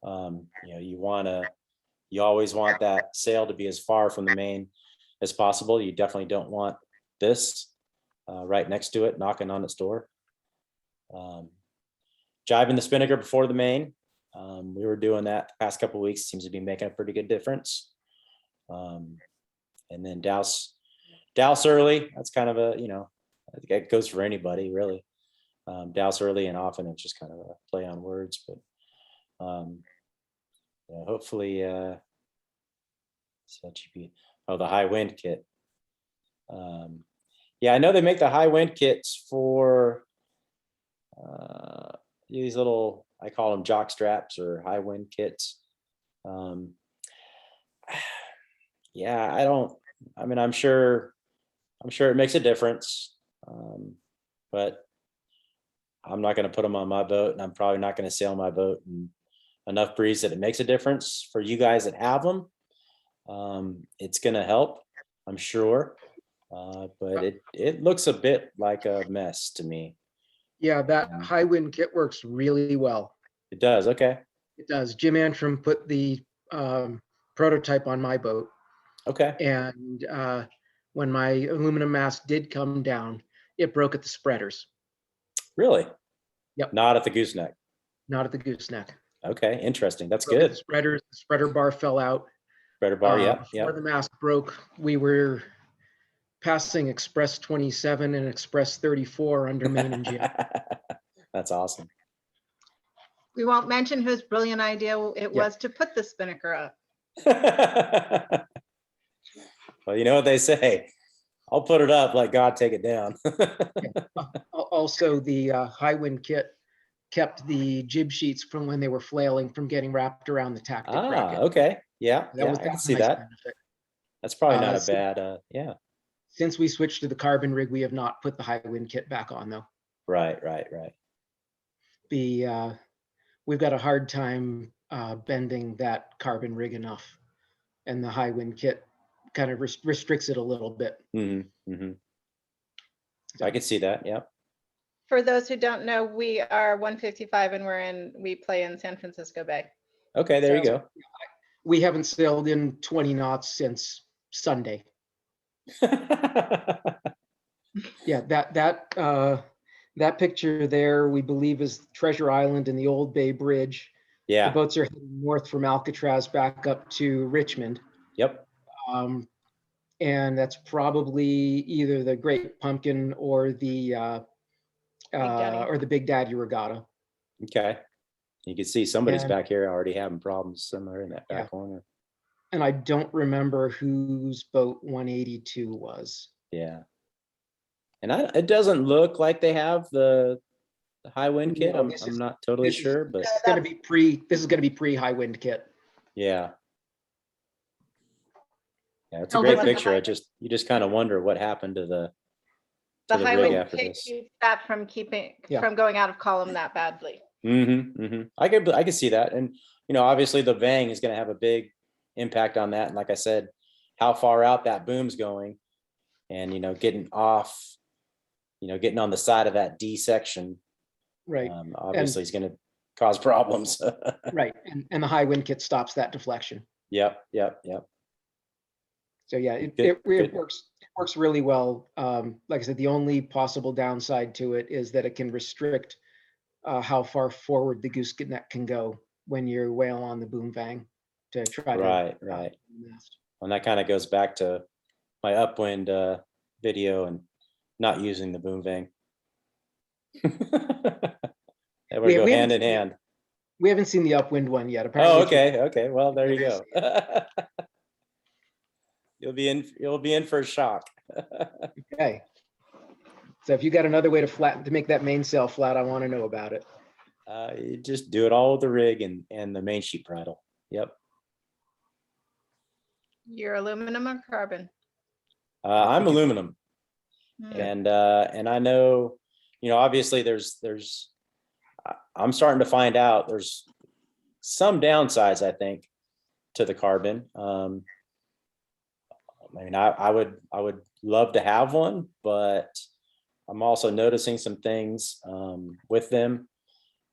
You always want that sail to be as far from the main as possible. You definitely don't want this right next to it, knocking on its door. Jiving the spinnaker before the main. We were doing that the past couple of weeks. Seems to be making a pretty good difference. And then douse early. That's kind of a, I think it goes for anybody really. Douse early and often. It's just kind of a play on words, but yeah, hopefully the high wind kit. Yeah, I know they make the high wind kits for these little, I call them jock straps or high wind kits. Yeah, I'm sure it makes a difference. But I'm not going to put them on my boat, and I'm probably not going to sail my boat in enough breeze that it makes a difference. For you guys that have them, it's going to help, I'm sure. But it looks a bit like a mess to me. Yeah, that high wind kit works really well. It does. Okay. It does. Jim Antrim put the prototype on my boat. Okay. And when my aluminum mast did come down, it broke at the spreaders. Really? Yep. Not at the gooseneck. Not at the gooseneck. Okay. Interesting. That's Broke at good. the spreaders, the spreader bar fell out. Spreader bar. Yeah. Before the mast broke, we were passing Express 27 and Express 34 under Main and Jim. That's awesome. We won't mention whose brilliant idea it was to put the spinnaker up. Well, you know what they say. I'll put it up, let God take it down. Also, the high wind kit kept the jib sheets from when they were flailing from getting wrapped around the tactic bracket. Okay. Yeah. That was I can a see nice that. benefit. That's probably not a so- bad, yeah. Since we switched to the carbon rig, we have not put the high wind kit back on though. Right. We've got a hard time bending that carbon rig enough, and the high wind kit kind of restricts it a little bit. I can see that. Yeah. For those who don't know, we are 155 and we play in San Francisco Bay. Okay. There you So- go. We haven't sailed in 20 knots since Sunday. Yeah, that picture there, we believe, is Treasure Island and the Old Bay Bridge. The Yeah. boats are heading north from Alcatraz back up to Richmond. Yep. And that's probably either the Great Pumpkin or the Big Daddy Regatta. Okay. You can see somebody's And- back here already having problems somewhere in that back Yeah. corner. And I don't remember whose boat 182 was. Yeah. And it doesn't look like they have the high wind kit. No, I'm this is- not totally this is- sure, but This is going to be pre high wind kit. yeah. Yeah, it's a Oh, great look. picture. You just kind of wonder what happened to the The rig highway after takes this. you that from Yeah. from going out of column that badly. I could see that. And, obviously the Vang is going to have a big impact on that. And like I said, how far out that boom's going and, getting off, getting on the side of that D section, Right, obviously is going to cause problems. right. And the high wind kit stops that deflection. Yep. So yeah, it Good. works really well. Like I said, the only possible downside to it is that it can restrict how far forward the gooseneck can go when you're well on the boom vang to try to. Right. And that kind of goes back to my upwind video and not using the boom vang. They would We- go we hand haven't in seen- hand. We haven't seen the upwind one yet. Oh, Apparently, okay. Well, there you go. You'll be in for a shock. Okay. So if you got another way to make that mainsail flat, I want to know about it. You just do it all with the rig and the main sheet bridle. Yep. Your aluminum or carbon? I'm aluminum. Hmm. And I know, obviously I'm starting to find out there's some downsides, I think, to the carbon. I would love to have one, but I'm also noticing some things with them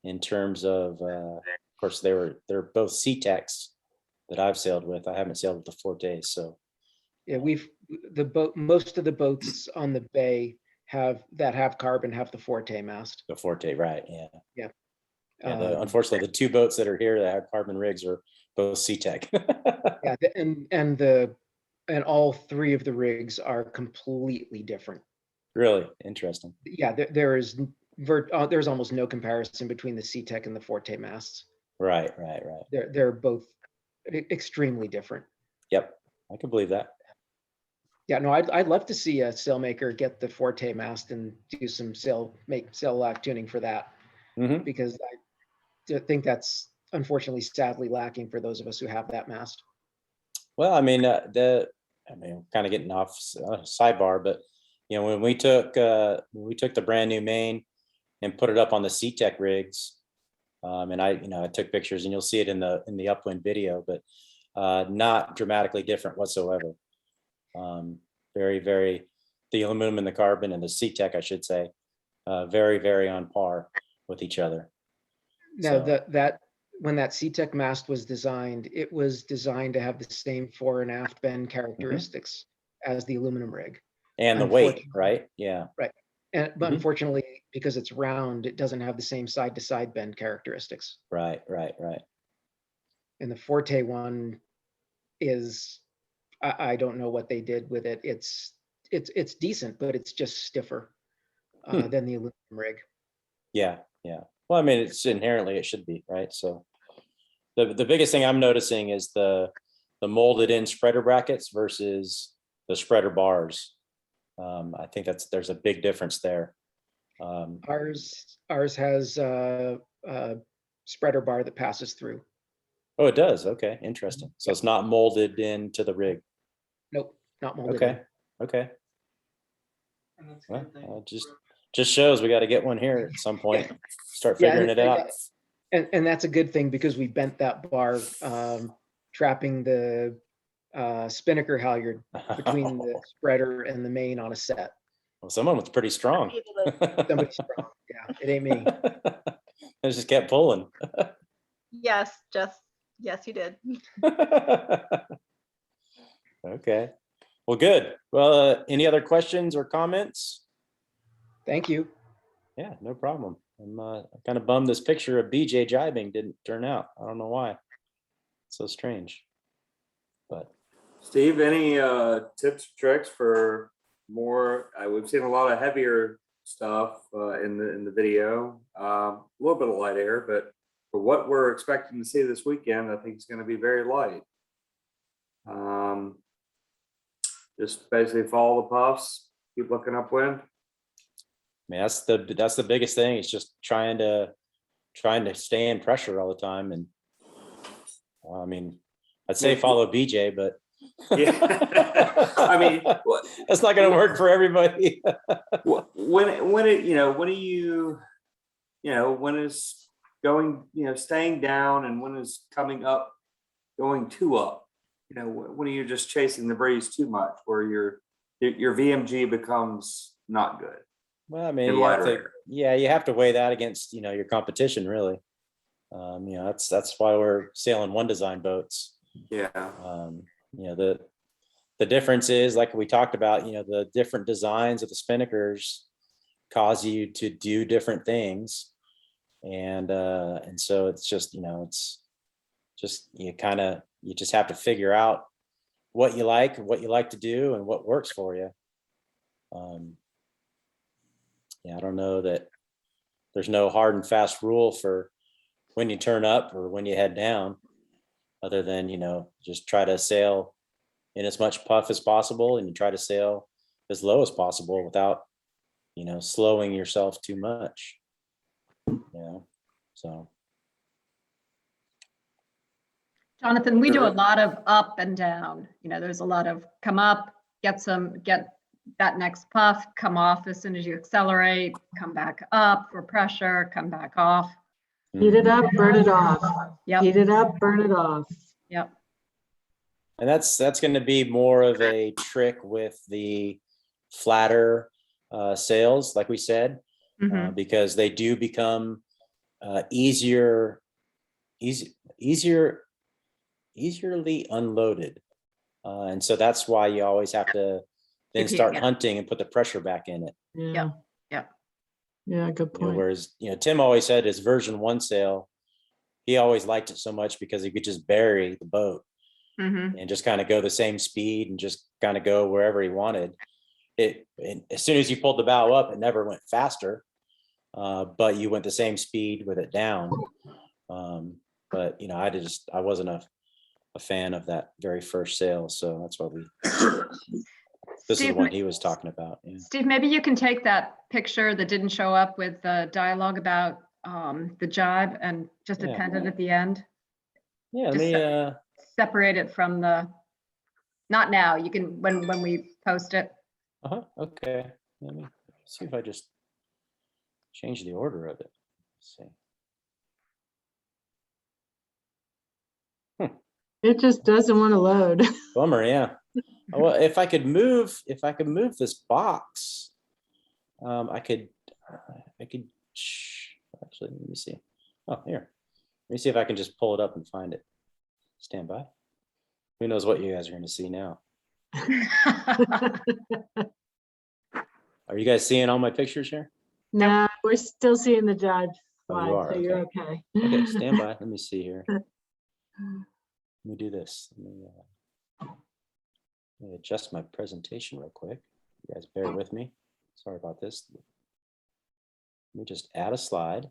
in terms of course, they're both SeaTechs that I've sailed with. I haven't sailed with the Fortes, so Yeah, most of the boats on the bay have carbon have the Forte mast. The Forte, right? Yeah. Yeah. Unfortunately, the two boats that are here that have carbon rigs are both SeaTech. Yeah, and all three of the rigs are completely different. Really interesting. Yeah, there's almost no comparison between the SeaTech and the Forte masts. Right. They're both extremely different. Yep, I can believe that. Yeah, no, I'd love to see a sailmaker get the Forte mast and do some sail tuning for that, Mhm. because I think that's unfortunately sadly lacking for those of us who have that mast. Well, I mean, kind of getting off sidebar, but when we took the brand new main and put it up on the SeaTech rigs, and I took pictures, and you'll see it in the upwind video, but not dramatically different whatsoever. Very, very, the aluminum and the carbon and the SeaTech, I should say, very, very on par with each other. Now So- when that SeaTech mast was designed, it was designed to have the same fore and aft bend characteristics as the aluminum rig. And the weight, Unfortunately- right? Yeah. But Mhm. unfortunately, because it's round, it doesn't have the same side to side bend characteristics. Right. And the Forte one is, I don't know what they did with it. It's decent, but it's just stiffer than the aluminum rig. Yeah. Well, I mean, it's inherently it should be, right? So the biggest thing I'm noticing is the molded in spreader brackets versus the spreader bars. I think there's a big difference there. Ours has a spreader bar that passes through. Oh, it does. Okay, interesting. So it's not molded into the rig. Nope, not molded in. Okay. Well, just shows we got to get one here at some point. Start Yeah, figuring it out. And that's a good thing, because we bent that bar trapping the spinnaker halyard between the spreader and the main on a set. Well, someone was pretty strong. Somebody strong. Yeah, it ain't me. It just kept pulling. Yes, you did. Okay. Well, good. Well, any other questions or comments? Thank you. Yeah, no problem. I'm kind of bummed this picture of BJ jibing didn't turn out. I don't know why. So strange. But Steve, any tips, tricks for more? We've seen a lot of heavier stuff in the video, a little bit of light air, but for what we're expecting to see this weekend, I think it's going to be very light. Just basically follow the puffs, keep looking upwind. I mean, that's the biggest thing. It's just trying to stay in pressure all the time. And I mean, I'd say follow BJ, but Yeah. I mean, that's not going to work for everybody. When is going, staying down, and when is coming up, going too up? When are you just chasing the breeze too much, where your VMG becomes not good? Well, I mean, In you have lighter to, air. you have to weigh that against, your competition, really. That's why we're sailing one design boats. Yeah. The difference is, like we talked about, the different designs of the spinnakers cause you to do different things. And so it's just, it's just, you just have to figure out what you like to do and what works for you. I don't know that there's no hard and fast rule for when you turn up or when you head down, other than, just try to sail in as much puff as possible, and you try to sail as low as possible without, slowing yourself too much. So. Jonathan, we do a lot of up and down. There's a lot of come up, get that next puff, come off as soon as you accelerate, come back up for pressure, come back off. Heat it up, burn it off. Yep. Heat it up, burn it off. Yep. And that's going to be more of a trick with the flatter sails, like we said, because they do become easily unloaded. And so that's why you always have to then Keep- start yeah. hunting and put the pressure back in it. Yeah. Yep. Yeah, good You know, point. whereas, Tim always said his version 1 sail, he always liked it so much because he could just bury the boat Mhm. and just kind of go the same speed and just kind of go wherever he wanted. And as soon as you pulled the bow up, it never went faster, but you went the same speed with it down. But I wasn't a fan of that very first sail, so that's why this is the Steve, one he was talking about. Yeah. Steve, maybe you can take that picture that didn't show up with the dialogue about the jibe and just Yeah. append it at the end. Yeah, let Just me Separate it from not now, you can, when we post it. okay. Let me see if I just change the order of it. Let's see. It just doesn't want to load. Bummer, yeah. Well, if I could move this box, I could actually, let me see. Oh, here. Let me see if I can just pull it up and find it. Stand by. Who knows what you guys are going to see now? Are you guys seeing all my pictures here? No, we're still seeing the jibe Oh, you slide, are, so you're okay. Okay, stand by. Let me see here. Let me do this. Let me adjust my presentation real quick. You guys bear with me. Sorry about this. Let me just add a slide.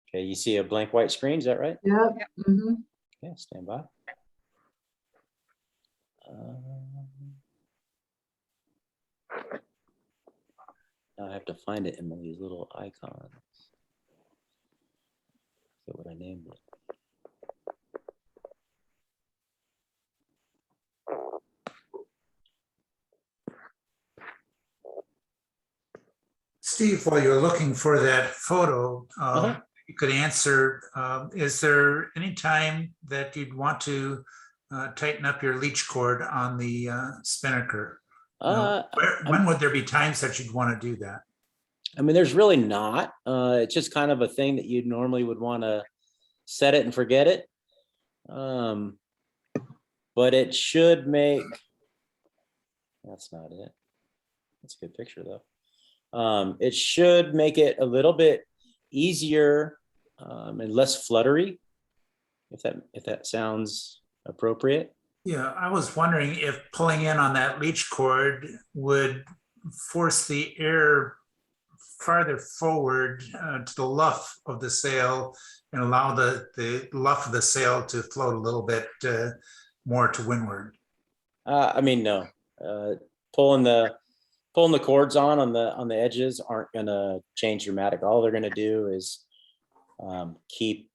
Okay, you see a blank white screen, is that right? Yep. Mhm. Okay, stand by. Now I have to find it in these little icons. Forget what I named it. Steve, while you're looking for that photo, Uh-huh. you could answer, is there any time that you'd want to tighten up your leech cord on the spinnaker? When would there be times that you'd want to do that? I mean, there's really not. It's just kind of a thing that you normally would want to set it and forget it. But it should make, that's not it. That's a good picture though. It should make it a little bit easier and less fluttery, if that sounds appropriate. Yeah, I was wondering if pulling in on that leech cord would force the air farther forward to the luff of the sail and allow the luff of the sail to float a little bit more to windward. I mean, no. Pulling the cords on the edges aren't gonna change dramatic. All they're gonna do is keep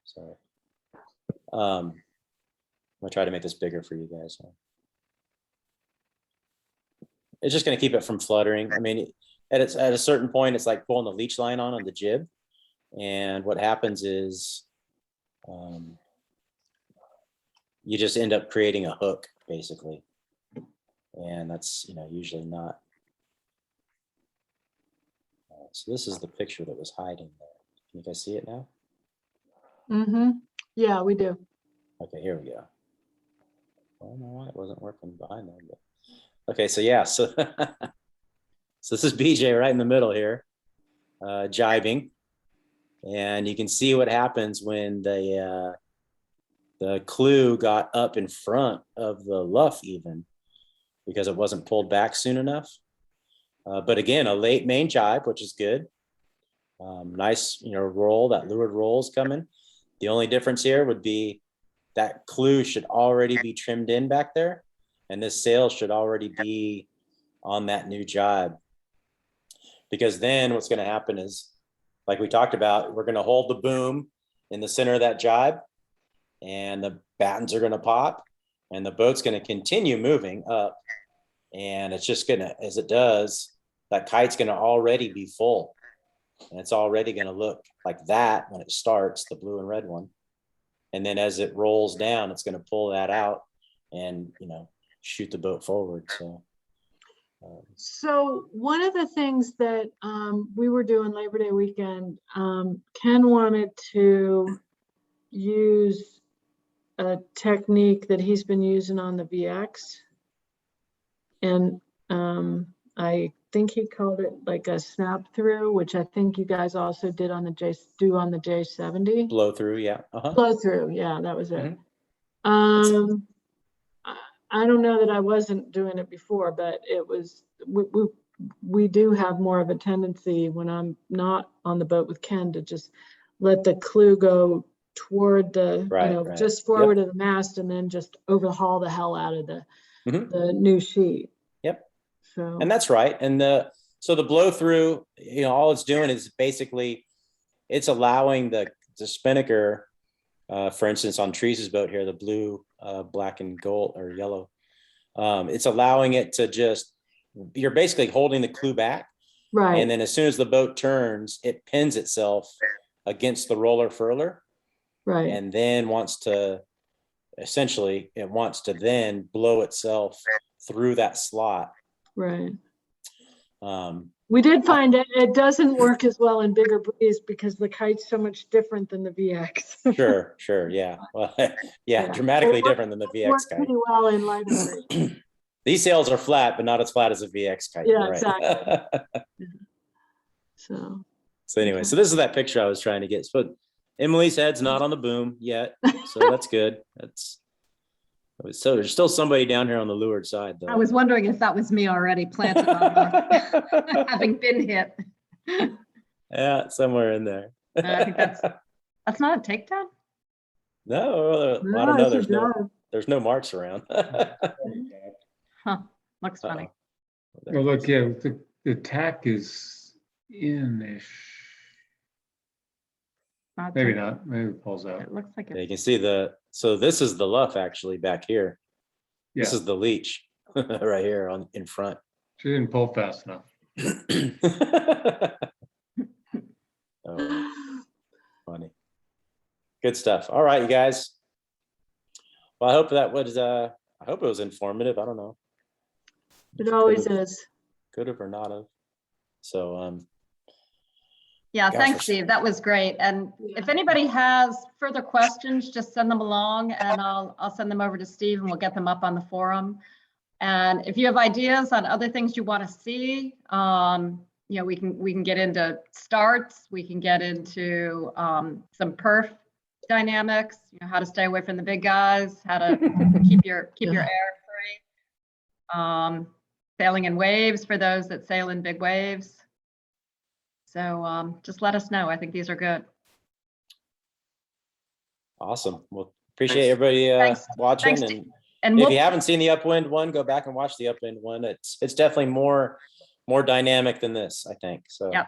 sorry. I'm gonna try to make this bigger for you guys. It's just gonna keep it from fluttering. I mean, at a certain point, it's like pulling the leech line on the jib, and what happens is you just end up creating a hook, basically, and that's usually not. So this is the picture that was hiding there. Can you guys see it now? Mm-hmm. Yeah, we do. Okay, here we go. I don't know why it wasn't working behind there, but okay, so yeah, so so this is BJ right in the middle here, jibing, and you can see what happens when the clue got up in front of the luff, even because it wasn't pulled back soon enough. But again, a late main jibe, which is good. Nice, roll. That leeward roll is coming. The only difference here would be that clue should already be trimmed in back there, and this sail should already be on that new jibe. Because then what's going to happen is, like we talked about, we're going to hold the boom in the center of that jibe, and the battens are going to pop, and the boat's going to continue moving up, and it's just going to, as it does, that kite's going to already be full, and it's already going to look like that when it starts, the blue and red one. And then as it rolls down, it's going to pull that out and, shoot the boat forward. So one of the things that we were doing Labor Day weekend, Ken wanted to use a technique that he's been using on the VX. And I think he called it like a snap through, which I think you guys also did on the J70. Blow through, yeah. Flow through, yeah, that was it. Mhm. I don't know that I wasn't doing it before, but it was, we do have more of a tendency when I'm not on the boat with Ken to just let the clue go toward the, Right, you know, right. just forward of the mast and then just overhaul the hell out of the new sheet. Yep. So. And that's right. And so the blow through, you know, all it's doing is basically it's allowing the spinnaker, for instance, on Teresa's boat here, the blue, black and gold or yellow. It's allowing it to just, you're basically holding the clue back. Right. And then as soon as the boat turns, it pins itself against the roller furler. Right. And then essentially it wants to then blow itself through that slot. Right. We did find it doesn't work as well in bigger breeze because the kite's so much different than the VX. Sure. Yeah. Well, yeah, dramatically different than the VX works kite. pretty well in lighter breeze. These sails are flat, but not as flat as a VX kite. Yeah, right? exactly. So Anyway, okay. so this is that picture I was trying to get. So Emily's head's not on the boom yet, so that's good. So there's still somebody down here on the leeward side, though. I was wondering if that was me already planted on the, having been hit. Yeah, somewhere in there. I think that's not a takedown. No, I don't know. There's no marks around. Huh, looks funny. Well, look, yeah, the tack is in-ish. Maybe not, maybe it pulls out. It looks like Yeah, you it. can see so this is the luff actually back here. Yeah, This is the leech right here in front. she didn't pull fast enough. Oh, funny. Good stuff. All right, you guys. Well, I hope that was I hope it was informative. I don't know. It always is. Could have or not have. So Yeah, gosh, thanks, Steve. That was great. And if anybody has further questions, just send them along and I'll send them over to Steve and we'll get them up on the forum. And if you have ideas on other things you want to see, you know, we can get into starts, we can get into some perf dynamics, you know, how to stay away from the big guys, how to keep your air free. Sailing in waves for those that sail in big waves. So just let us know. I think these are good. awesome. Well, appreciate everybody watching. Thanks, And if you haven't seen the upwind one, go back and watch the upwind one. It's definitely more dynamic than this, I think. So yep.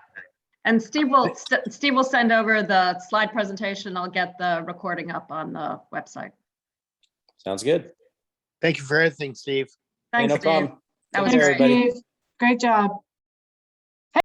And Steve will send over the slide presentation. I'll get the recording up on the website. sounds good. Thank you for everything, Steve. Thanks, no Steve. problem. That Take was care, great. everybody. Steve, great job.